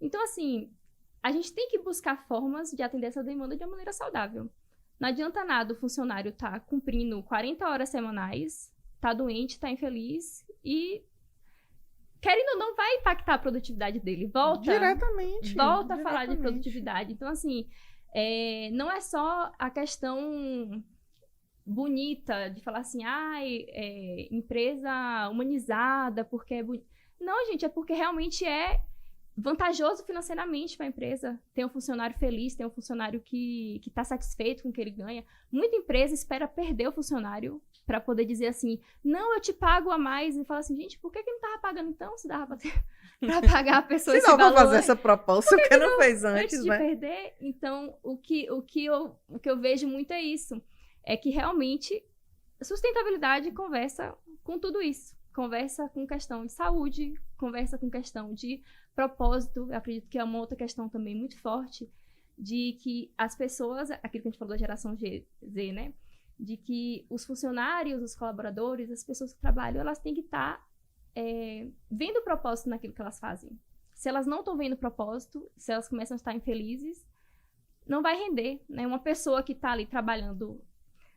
Então, assim, a gente tem que buscar formas de atender essa demanda de uma maneira saudável. Não adianta nada o funcionário estar cumprindo 40 horas semanais, tá doente, tá infeliz e, querendo ou não, vai impactar a produtividade dele. Volta a falar de produtividade. Então, assim, não é só a questão bonita de falar assim, empresa humanizada, porque é bonita. Não, gente, é porque realmente é vantajoso financeiramente para a empresa ter um funcionário feliz, ter um funcionário que está satisfeito com o que ele ganha. Muita empresa espera perder o funcionário para poder dizer assim, não, eu te pago a mais. E fala assim, gente, por que não estava pagando então? Se dava para pagar a pessoa esse valor. Se não, para fazer essa proposta, por que não fez antes, de né? perder? Então, o que eu vejo muito é isso. É que realmente sustentabilidade conversa com tudo isso. Conversa com questão de saúde, conversa com questão de propósito. Eu acredito que é uma outra questão também muito forte de que as pessoas, aquilo que a gente falou da geração Z, né? De que os funcionários, os colaboradores, as pessoas que trabalham, elas têm que estar vendo o propósito naquilo que elas fazem. Se elas não estão vendo o propósito, se elas começam a estar infelizes, não vai render, né? Uma pessoa que está ali trabalhando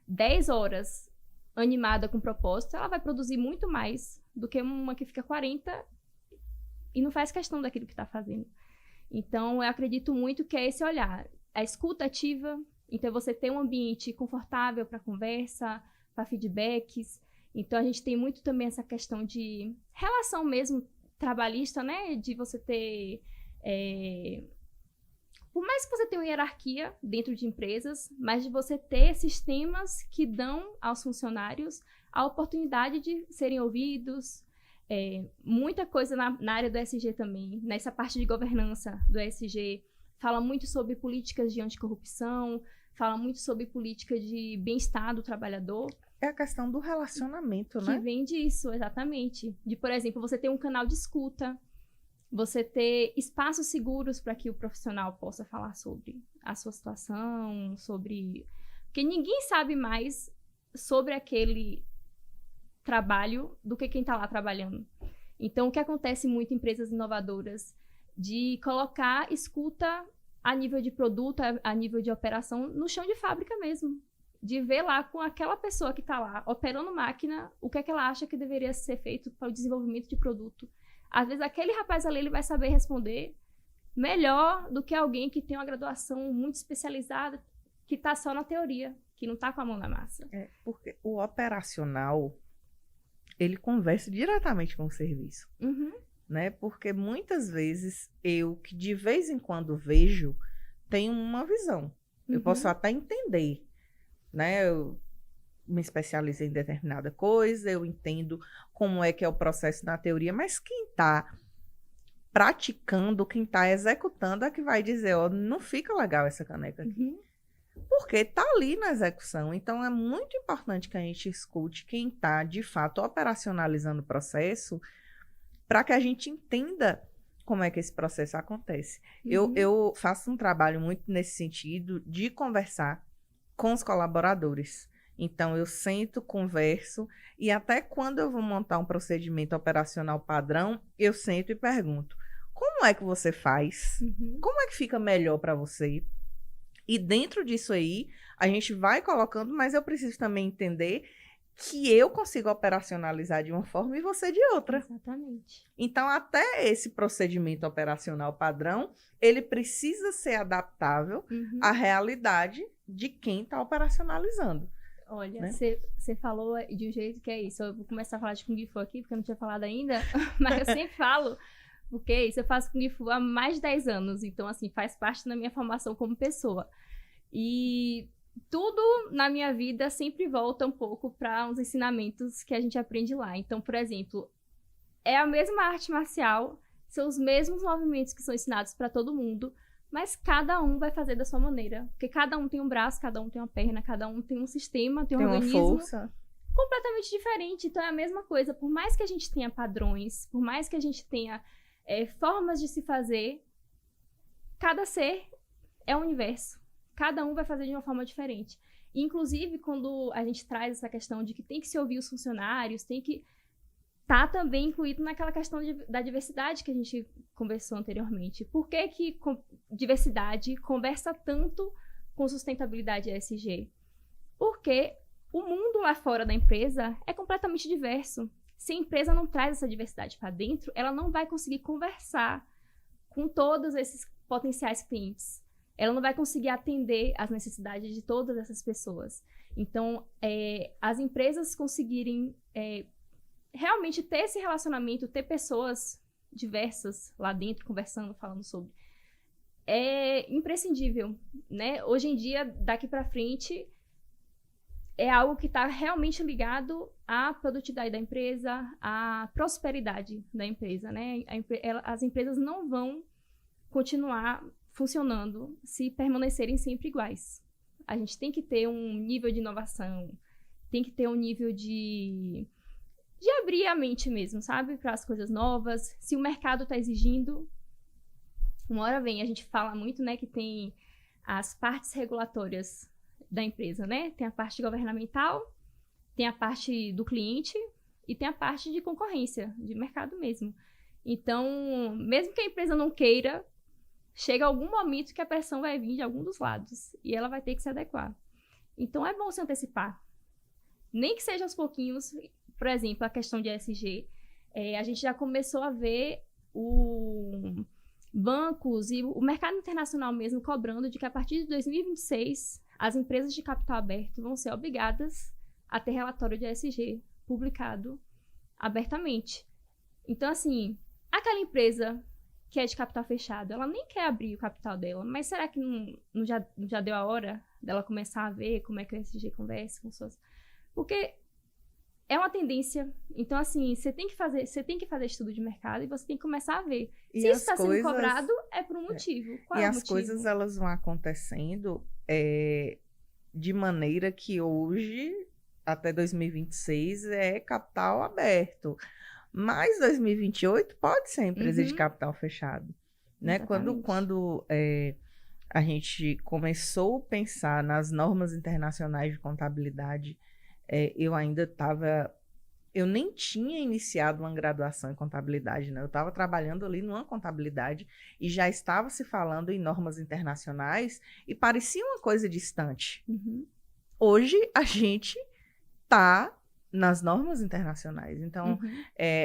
10 horas animada com propósito, ela vai produzir muito mais do que uma que fica 40 e não faz questão daquilo que está fazendo. Então, eu acredito muito que é esse olhar, a escuta ativa, então você ter um ambiente confortável para conversa, para feedbacks. Então, a gente tem muito também essa questão de relação mesmo trabalhista, né? De você ter... Por mais que você tenha uma hierarquia dentro de empresas, mas de você ter sistemas que dão aos funcionários a oportunidade de serem ouvidos. Muita coisa na área do ESG também, nessa parte de governança do ESG, fala muito sobre políticas de anticorrupção, fala muito sobre política de bem-estar do trabalhador. É a questão do relacionamento, né? Que vem disso, exatamente. De, por exemplo, você ter um canal de escuta, você ter espaços seguros para que o profissional possa falar sobre a sua situação, sobre... Porque ninguém sabe mais sobre aquele trabalho do que quem está lá trabalhando. Então, o que acontece muito em empresas inovadoras? De colocar escuta a nível de produto, a nível de operação, no chão de fábrica mesmo. De ver lá com aquela pessoa que está lá, operando máquina, o que é que ela acha que deveria ser feito para o desenvolvimento de produto. Às vezes, aquele rapaz ali, ele vai saber responder melhor do que alguém que tem uma graduação muito especializada, que está só na teoria, que não está com a mão na massa. Porque o operacional, ele conversa diretamente com o serviço. Uhum. Né? Porque muitas vezes eu, que de vez em quando vejo, tenho uma visão. Eu posso até entender, né? Eu me especializei em determinada coisa, eu entendo como é que é o processo na teoria, mas quem está praticando, quem está executando é que vai dizer, ó, não fica legal essa caneca aqui. Porque está ali na execução. Então, é muito importante que a gente escute quem está, de fato, operacionalizando o processo, para que a gente entenda como é que esse processo acontece. Eu faço um trabalho muito nesse sentido de conversar com os colaboradores. Então, eu sento, converso, e até quando eu vou montar um procedimento operacional padrão, eu sento e pergunto, como é que você faz? Como é que fica melhor para você? E dentro disso aí, a gente vai colocando, mas eu preciso também entender que eu consigo operacionalizar de uma forma e você de outra. Exatamente. Então, até esse procedimento operacional padrão, ele precisa ser adaptável à realidade de quem está operacionalizando. Olha, você falou de um jeito que é isso. Eu vou começar a falar de Kung Fu aqui, porque eu não tinha falado ainda, mas eu sempre falo, porque isso eu faço Kung Fu há mais de 10 anos, então, assim, faz parte da minha formação como pessoa. E tudo na minha vida sempre volta um pouco para uns ensinamentos que a gente aprende lá. Então, por exemplo, é a mesma arte marcial, são os mesmos movimentos que são ensinados para todo mundo, mas cada um vai fazer da sua maneira. Porque cada um tem um braço, cada um tem uma perna, cada um tem um sistema, tem um organismo uma força completamente diferente. Então é a mesma coisa. Por mais que a gente tenha padrões, por mais que a gente tenha formas de se fazer, cada ser é um universo. Cada um vai fazer de uma forma diferente. Inclusive, quando a gente traz essa questão de que tem que se ouvir os funcionários, tem que estar também incluído naquela questão da diversidade que a gente conversou anteriormente. Por que diversidade conversa tanto com sustentabilidade ESG? Porque o mundo lá fora da empresa é completamente diverso. Se a empresa não traz essa diversidade para dentro, ela não vai conseguir conversar com todos esses potenciais clientes. Ela não vai conseguir atender às necessidades de todas essas pessoas. Então, as empresas conseguirem realmente ter esse relacionamento, ter pessoas diversas lá dentro, conversando, falando sobre, é imprescindível, né? Hoje em dia, daqui para frente, é algo que está realmente ligado à produtividade da empresa, à prosperidade da empresa, né? As empresas não vão continuar funcionando se permanecerem sempre iguais. A gente tem que ter um nível de inovação, tem que ter um nível de abrir a mente mesmo, sabe? Para as coisas novas. Se o mercado está exigindo, uma hora vem. A gente fala muito, né, que tem as partes regulatórias da empresa, né? Tem a parte governamental, tem a parte do cliente e tem a parte de concorrência, de mercado mesmo. Então, mesmo que a empresa não queira, chega algum momento que a pressão vai vir de algum dos lados e ela vai ter que se adequar. Então, é bom se antecipar. Nem que seja aos pouquinhos. Por exemplo, a questão de ESG. A gente já começou a ver bancos e o mercado internacional mesmo cobrando de que a partir de 2026 as empresas de capital aberto vão ser obrigadas a ter relatório de ESG publicado abertamente. Então, assim, aquela empresa que é de capital fechado, ela nem quer abrir o capital dela, mas será que não já deu a hora dela começar a ver como é que o ESG conversa com suas... Porque é uma tendência. Então, assim, você tem que fazer estudo de mercado e você tem que começar a ver. E se isso está sendo cobrado, é por um motivo. Qual é o motivo? E as coisas, elas vão acontecendo de maneira que hoje, até 2026, é capital aberto. Mas 2028 pode ser empresa de capital fechado. Né? Quando a gente começou a pensar nas normas internacionais de contabilidade, eu ainda estava eu nem tinha iniciado uma graduação em contabilidade, né? Eu estava trabalhando ali numa contabilidade e já estava se falando em normas internacionais e parecia uma coisa distante. Uhum. Hoje, a gente está nas normas internacionais. Então,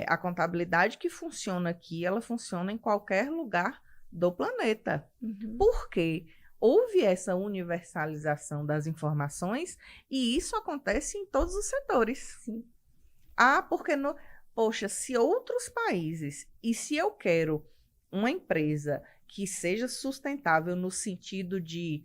a contabilidade que funciona aqui, ela funciona em qualquer lugar do planeta. Por quê? Houve essa universalização das informações e isso acontece em todos os setores. Sim. Porque poxa, se outros países, e se eu quero uma empresa que seja sustentável no sentido de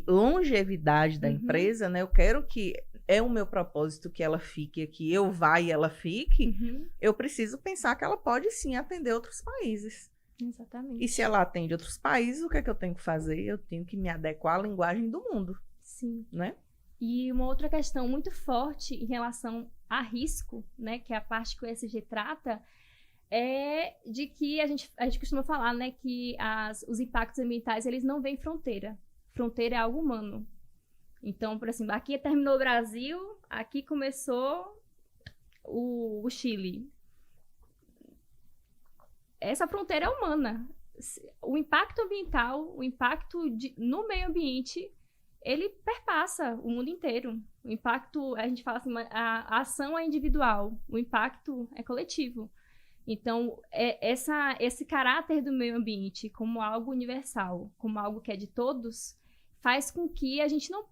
longevidade da empresa, né? Eu quero que é o meu propósito que ela fique aqui, eu vá e ela fique, eu preciso pensar que ela pode sim atender outros países. Exatamente. E se ela atende outros países, o que é que eu tenho que fazer? Eu tenho que me adequar à linguagem do mundo. Sim. Né? E uma outra questão muito forte em relação a risco, né, que é a parte que o ESG trata, é de que a gente costuma falar, né, que os impactos ambientais, eles não veem fronteira. Fronteira é algo humano. Então, por exemplo, aqui terminou o Brasil, aqui começou o Chile. Essa fronteira é humana. O impacto ambiental, o impacto no meio ambiente, ele perpassa o mundo inteiro. O impacto, a gente fala assim, a ação é individual, o impacto é coletivo. Então, esse caráter do meio ambiente como algo universal, como algo que é de todos, faz com que a gente não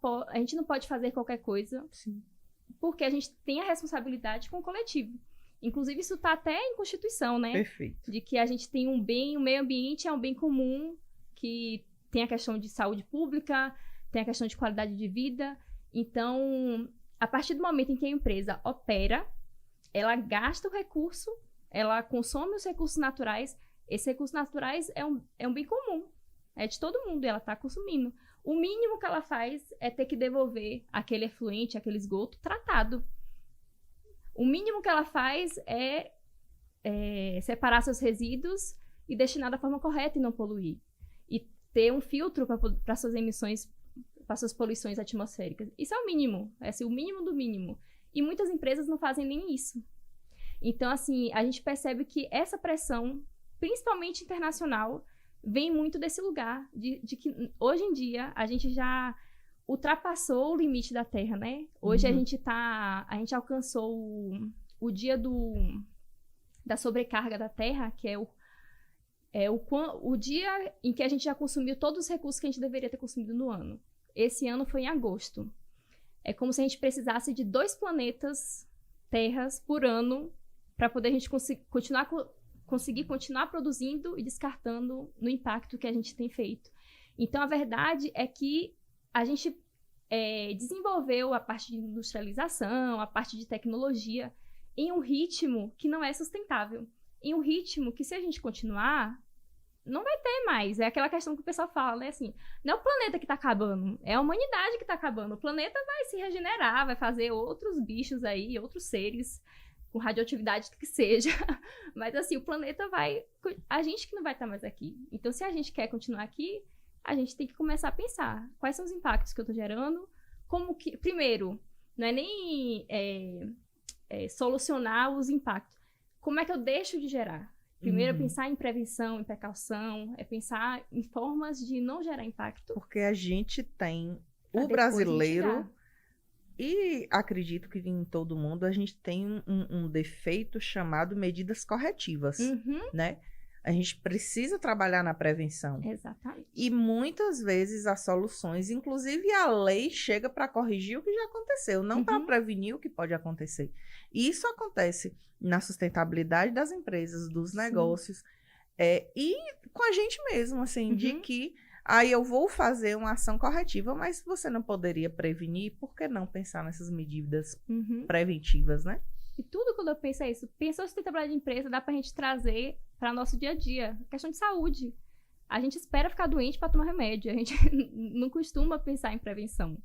pode fazer qualquer coisa, sim, porque a gente tem a responsabilidade com o coletivo. Inclusive, isso está até em Constituição, né? Perfeito. De que a gente tem um bem, o meio ambiente é um bem comum, que tem a questão de saúde pública, tem a questão de qualidade de vida. Então, a partir do momento em que a empresa opera, ela gasta o recurso, ela consome os recursos naturais. Esses recursos naturais é um bem comum, é de todo mundo, ela está consumindo. O mínimo que ela faz é ter que devolver aquele efluente, aquele esgoto tratado. O mínimo que ela faz é separar seus resíduos e destinar da forma correta e não poluir. E ter um filtro para suas emissões, para suas poluições atmosféricas. Isso é o mínimo, é assim, o mínimo do mínimo. E muitas empresas não fazem nem isso. Então, assim, a gente percebe que essa pressão, principalmente internacional, vem muito desse lugar, de que hoje em dia a gente já ultrapassou o limite da Terra, né? Hoje a gente alcançou o dia da sobrecarga da Terra, que é o dia em que a gente já consumiu todos os recursos que a gente deveria ter consumido no ano. Esse ano foi em agosto. É como se a gente precisasse de 2 planetas Terras por ano para poder a gente conseguir continuar produzindo e descartando no impacto que a gente tem feito. Então, a verdade é que a gente desenvolveu a parte de industrialização, a parte de tecnologia, em um ritmo que não é sustentável. Em um ritmo que, se a gente continuar, não vai ter mais. É aquela questão que o pessoal fala, né? Assim, não é o planeta que está acabando, é a humanidade que está acabando. O planeta vai se regenerar, vai fazer outros bichos aí, outros seres, com radioatividade que seja. Mas, assim, o planeta vai... A gente que não vai estar mais aqui. Então, se a gente quer continuar aqui, a gente tem que começar a pensar quais são os impactos que eu estou gerando, como que... Primeiro, não é nem solucionar os impactos. Como é que eu deixo de gerar? Primeiro é pensar em prevenção, em precaução, é pensar em formas de não gerar impacto. Porque a gente tem o brasileiro, e acredito que em todo mundo, a gente tem um defeito chamado medidas corretivas, né? A gente precisa trabalhar na prevenção. Exatamente. E muitas vezes as soluções, inclusive a lei, chega para corrigir o que já aconteceu, não para prevenir o que pode acontecer. E isso acontece na sustentabilidade das empresas, dos negócios, e com a gente mesmo, assim, de que aí eu vou fazer uma ação corretiva, mas você não poderia prevenir, por que não pensar nessas medidas preventivas, né? E tudo quando eu penso é isso. Pensou sustentabilidade de empresa, dá pra gente trazer para nosso dia a dia. Questão de saúde. A gente espera ficar doente para tomar remédio. A gente não costuma pensar em prevenção,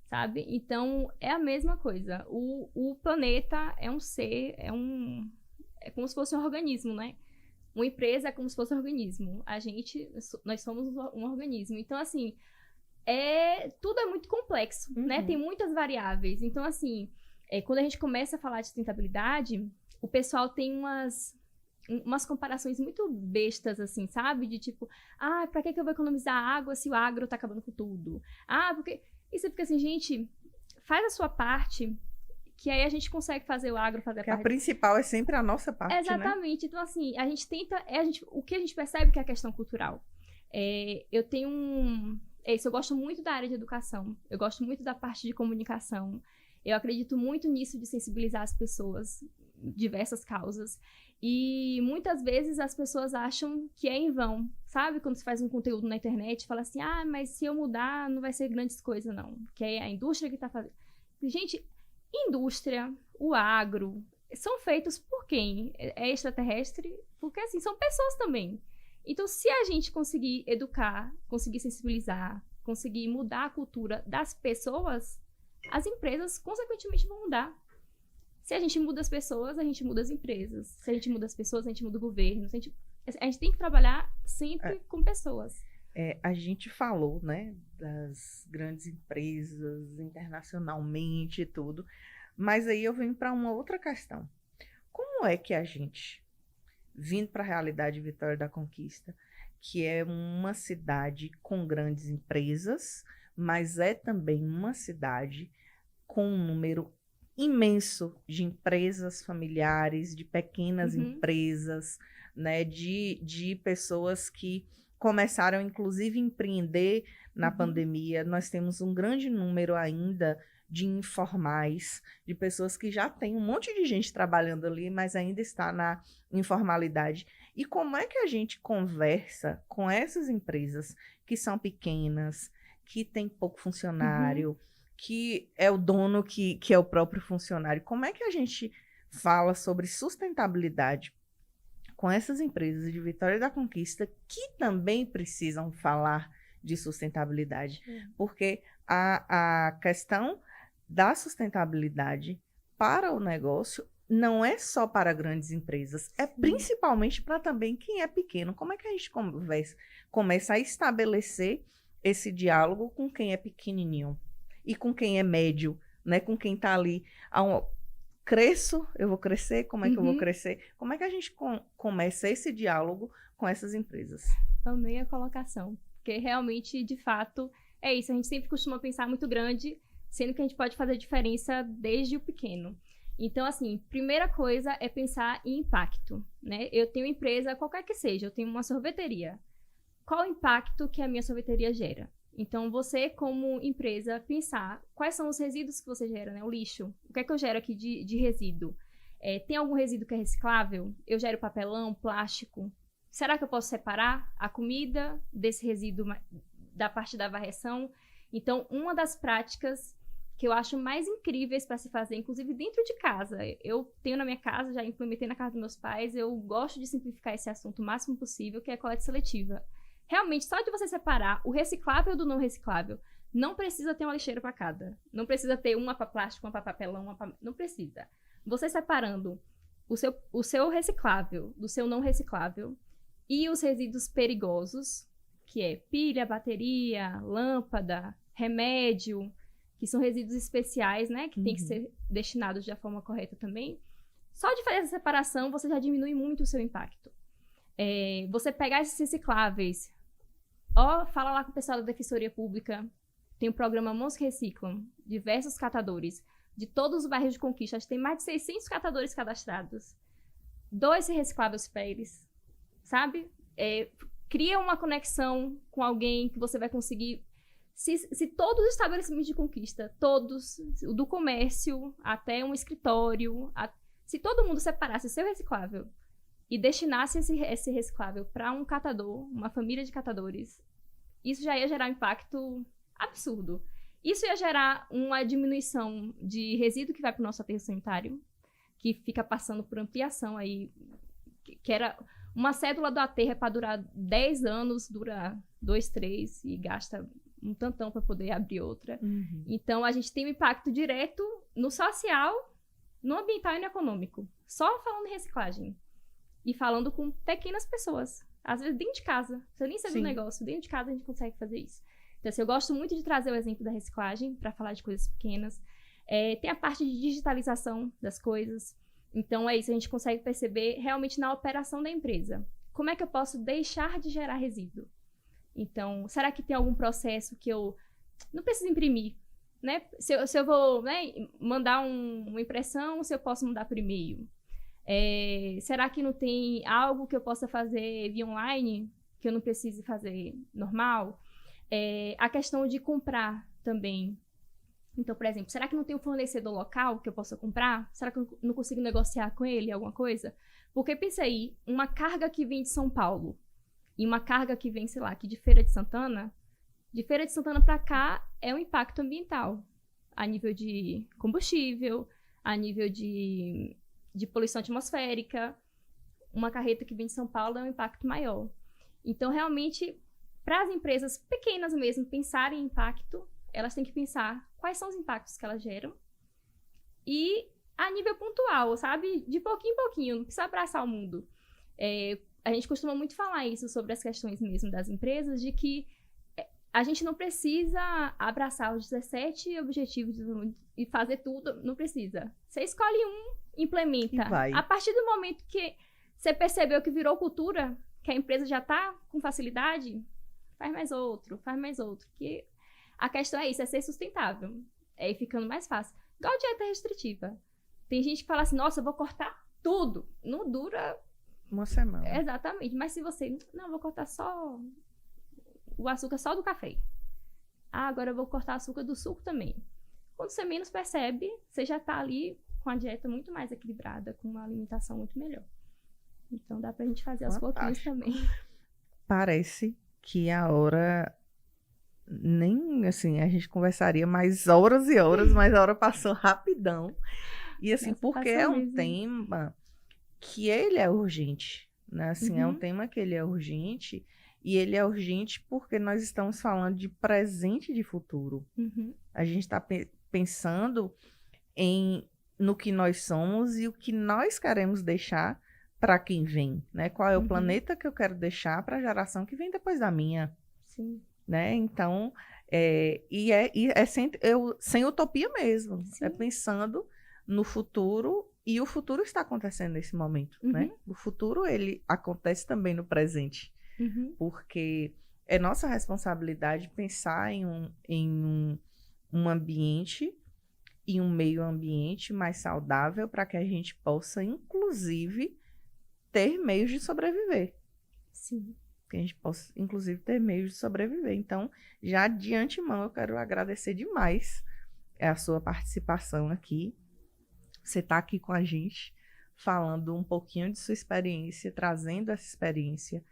sabe? Então, é a mesma coisa. O planeta é um ser, é como se fosse um organismo, né? Uma empresa é como se fosse um organismo. Nós somos um organismo. Então, assim, tudo é muito complexo, né? Tem muitas variáveis. Então, assim, Quando a gente começa a falar de sustentabilidade, o pessoal tem umas comparações muito bestas, assim, sabe? De tipo, pra que eu vou economizar água se o agro tá acabando com tudo? Porque... E você fica assim, gente, faz a sua parte, que aí a gente consegue fazer o agro fazer a parte. A principal é sempre a nossa parte, Exatamente. Né? Então, assim, a gente tenta... o que a gente percebe que é a questão cultural. Eu tenho eu gosto muito da área de educação. Eu gosto muito da parte de comunicação. Eu acredito muito nisso de sensibilizar as pessoas, diversas causas. E muitas vezes as pessoas acham que é em vão, sabe? Quando você faz um conteúdo na internet, fala assim, mas se eu mudar não vai ser grandes coisas, não. Que é a indústria que tá fazendo. Gente, indústria, o agro, são feitos por quem? É extraterrestre? Porque, assim, são pessoas também. Então, se a gente conseguir educar, conseguir sensibilizar, conseguir mudar a cultura das pessoas, as empresas, consequentemente, vão mudar. Se a gente muda as pessoas, a gente muda as empresas. Se a gente muda as pessoas, a gente muda o governo. A gente tem que trabalhar sempre com pessoas. A gente falou, né, das grandes empresas internacionalmente e tudo, mas aí eu venho para uma outra questão. Como é que a gente, vindo para a realidade de Vitória da Conquista, que é uma cidade com grandes empresas, mas é também uma cidade com um número imenso de empresas familiares, de pequenas empresas, né, de pessoas que começaram, inclusive, a empreender na pandemia. Nós temos um grande número ainda de informais, de pessoas que já têm um monte de gente trabalhando ali, mas ainda está na informalidade. E como é que a gente conversa com essas empresas que são pequenas, que têm pouco funcionário, que é o dono que é o próprio funcionário? Como é que a gente fala sobre sustentabilidade com essas empresas de Vitória da Conquista que também precisam falar de sustentabilidade? Porque a questão da sustentabilidade para o negócio não é só para grandes empresas, é principalmente para também quem é pequeno. Como é que a gente começa a estabelecer esse diálogo com quem é pequenininho e com quem é médio, né? Com quem está ali, cresço, eu vou crescer, como é que eu vou crescer? Como é que a gente começa esse diálogo com essas empresas? Amei a colocação, porque realmente, de fato, é isso. A gente sempre costuma pensar muito grande, sendo que a gente pode fazer diferença desde o pequeno. Então, assim, primeira coisa é pensar em impacto, né? Eu tenho empresa, qualquer que seja, eu tenho uma sorveteria. Qual o impacto que a minha sorveteria gera? Então, você, como empresa, pensar quais são os resíduos que você gera, né? O lixo. O que é que eu gero aqui de resíduo? Tem algum resíduo que é reciclável? Eu gero papelão, plástico? Será que eu posso separar a comida desse resíduo da parte da varreção? Então, uma das práticas que eu acho mais incríveis para se fazer, inclusive dentro de casa. Eu tenho na minha casa, já implementei na casa dos meus pais, eu gosto de simplificar esse assunto o máximo possível, que é a coleta seletiva. Realmente, só de você separar o reciclável do não reciclável, não precisa ter uma lixeira para cada. Não precisa ter uma para plástico, uma para papelão, não precisa. Você separando o seu reciclável do seu não reciclável e os resíduos perigosos, que é pilha, bateria, lâmpada, remédio, que são resíduos especiais, né, que tem que ser destinados da forma correta também. Só de fazer essa separação, você já diminui muito o seu impacto. Você pegar esses recicláveis, fala lá com o pessoal da Defensoria Pública, tem o programa Mãos que Reciclam, diversos catadores, de todos os bairros de Conquista, acho que tem mais de 600 catadores cadastrados. Doe esse recicláveis para eles, sabe? Cria uma conexão com alguém que você vai conseguir. Se todos os estabelecimentos de Conquista, todos, do comércio até um escritório, se todo mundo separasse seu reciclável e destinasse esse reciclável para um catador, uma família de catadores, isso já ia gerar um impacto absurdo. Isso ia gerar uma diminuição de resíduo que vai para o nosso aterro sanitário, que fica passando por ampliação aí, que era uma cédula do aterro para durar 10 anos, dura 2, 3 e gasta um tantão para poder abrir outra. Então, a gente tem um impacto direto no social, no ambiental e no econômico. Só falando em reciclagem. E falando com pequenas pessoas. Às vezes, dentro de casa. Você nem sabe do negócio. Dentro de casa, a gente consegue fazer isso. Então, assim, eu gosto muito de trazer o exemplo da reciclagem para falar de coisas pequenas. Tem a parte de digitalização das coisas. Então, é isso, a gente consegue perceber realmente na operação da empresa. Como é que eu posso deixar de gerar resíduo? Então, será que tem algum processo que eu não preciso imprimir? Né? Se eu vou, né, mandar uma impressão, se eu posso mandar por e-mail? Será que não tem algo que eu possa fazer via online, que eu não precise fazer normal? A questão de comprar também. Então, por exemplo, será que não tem um fornecedor local que eu possa comprar? Será que eu não consigo negociar com ele alguma coisa? Porque pensa aí, uma carga que vem de São Paulo e uma carga que vem, sei lá, aqui de Feira de Santana para cá é um impacto ambiental, a nível de combustível, a nível de poluição atmosférica. Uma carreta que vem de São Paulo é um impacto maior. Então, realmente, para as empresas pequenas mesmo pensarem em impacto, elas têm que pensar quais são os impactos que elas geram e a nível pontual, sabe? De pouquinho em pouquinho, não precisa abraçar o mundo. A gente costuma muito falar isso sobre as questões mesmo das empresas, de que a gente não precisa abraçar os 17 objetivos e fazer tudo, não precisa. Você escolhe um, implementa. A partir do momento que você percebeu que virou cultura, que a empresa já está com facilidade, faz mais outro. Que a questão é isso, é ser sustentável. É ir ficando mais fácil. Igual dieta restritiva. Tem gente que fala assim, nossa, eu vou cortar tudo. Não dura... uma semana. Exatamente. Mas se você... não, vou cortar só o açúcar só do café. Agora eu vou cortar o açúcar do suco também. Quando você menos percebe, você já tá ali com a dieta muito mais equilibrada, com uma alimentação muito melhor. Então dá pra gente fazer aos pouquinhos também. Parece que a hora... nem assim, a gente conversaria mais horas e horas, mas a hora passou rapidão. E assim, Nossa, porque é um tema que ele é urgente, né? Assim, é um tema que ele é urgente, e ele é urgente porque nós estamos falando de presente e de futuro. A gente está pensando no que nós somos e o que nós queremos deixar para quem vem, né? Qual é o planeta que eu quero deixar para a geração que vem depois da minha. Sim. Né? Então, sem utopia mesmo. Sim. É pensando no futuro, e o futuro está acontecendo nesse momento, né? O futuro, ele acontece também no presente, porque é nossa responsabilidade pensar em um ambiente e um meio ambiente mais saudável para que a gente possa, inclusive, ter meios de sobreviver. Sim. Que a gente possa, inclusive, ter meios de sobreviver. Então, já de antemão, eu quero agradecer demais a sua participação aqui. Você está aqui com a gente, falando um pouquinho de sua experiência, trazendo essa experiência,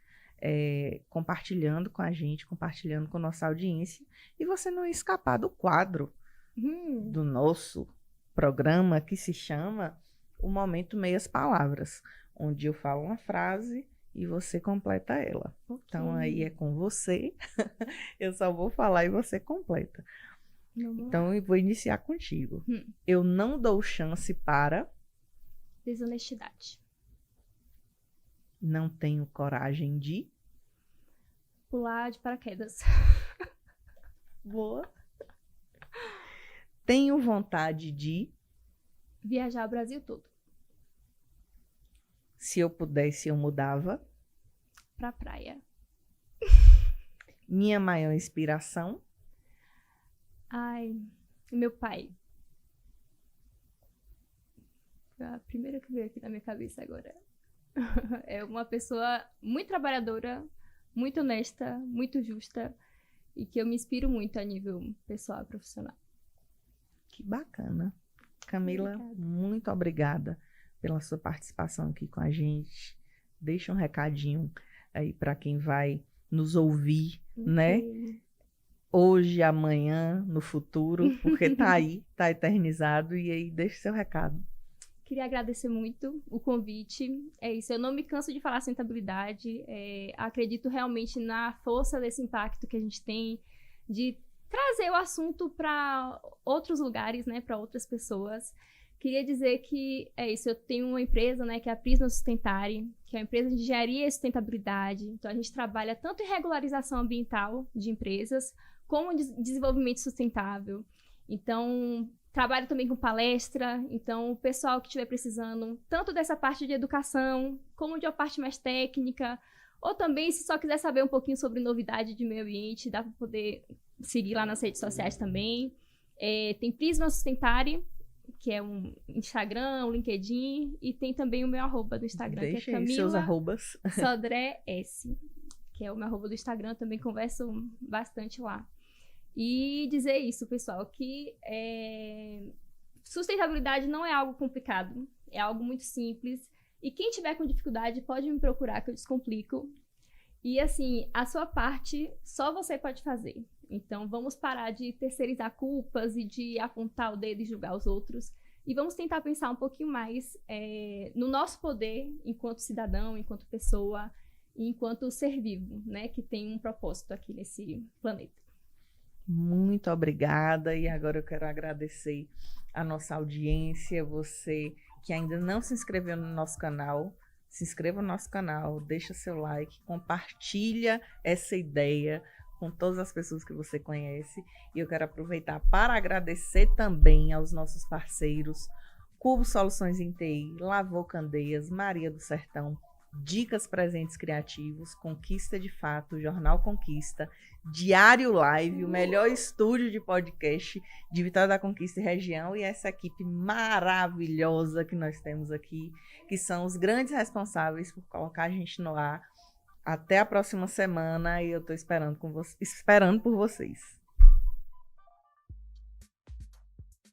compartilhando com a gente, compartilhando com a nossa audiência, e você não escapar do quadro do nosso programa, que se chama O Momento Meias Palavras, onde eu falo uma frase e você completa ela. Okay. Então, aí é com você. Eu só vou falar e você completa. Então, eu vou iniciar contigo. Eu não dou chance para... desonestidade. Não tenho coragem de... pular de paraquedas. Boa. Tenho vontade de... viajar o Brasil todo. Se eu pudesse, eu mudava... pra praia. Minha maior inspiração? Ai, meu pai. Foi a primeira que veio aqui na minha cabeça agora. É uma pessoa muito trabalhadora, muito honesta, muito justa, e que eu me inspiro muito a nível pessoal e profissional. Que bacana. Camila, muito obrigada pela sua participação aqui com a gente. Deixa um recadinho aí para quem vai nos ouvir, né? Hoje, amanhã, no futuro, porque tá aí, tá eternizado, e aí deixa seu recado. Queria agradecer muito o convite. É isso, eu não me canso de falar sustentabilidade. Acredito realmente na força desse impacto que a gente tem de trazer o assunto para outros lugares, né, para outras pessoas. Queria dizer que é isso, eu tenho uma empresa, né, que é a Prisma Sustentare, que é uma empresa de engenharia e sustentabilidade. Então, a gente trabalha tanto em regularização ambiental de empresas, como em desenvolvimento sustentável. Então, Trabalho também com palestra, então o pessoal que estiver precisando tanto dessa parte de educação, como de uma parte mais técnica, ou também se só quiser saber um pouquinho sobre novidade de meio ambiente, dá para poder seguir lá nas redes sociais também. Tem Prisma Sustentare, que é um Instagram, um LinkedIn, e tem também o meu arroba do Instagram, Deixa que é aí Camila seus arrobas. Sodré S, que é o meu arroba do Instagram, também converso bastante lá. E dizer isso, pessoal, que sustentabilidade não é algo complicado, é algo muito simples. E quem tiver com dificuldade pode me procurar que eu descomplico. E assim, a sua parte só você pode fazer. Então vamos parar de terceirizar culpas e de apontar o dedo e julgar os outros. E vamos tentar pensar um pouquinho mais no nosso poder enquanto cidadão, enquanto pessoa, e enquanto ser vivo, né? Que tem um propósito aqui nesse planeta. Muito obrigada, e agora eu quero agradecer a nossa audiência, você que ainda não se inscreveu no nosso canal, se inscreva no nosso canal, deixa seu like, compartilha essa ideia com todas as pessoas que você conhece, e eu quero aproveitar para agradecer também aos nossos parceiros, Cubo Soluções em TI, Lavô Candeias, Maria do Sertão, Dicas Presentes Criativos, Conquista de Fato, Jornal Conquista, Diário Live, o melhor estúdio de podcast de Vitória da Conquista e região, e essa equipe maravilhosa que nós temos aqui, que são os grandes responsáveis por colocar a gente no ar. Até a próxima semana, e eu estou esperando por vocês.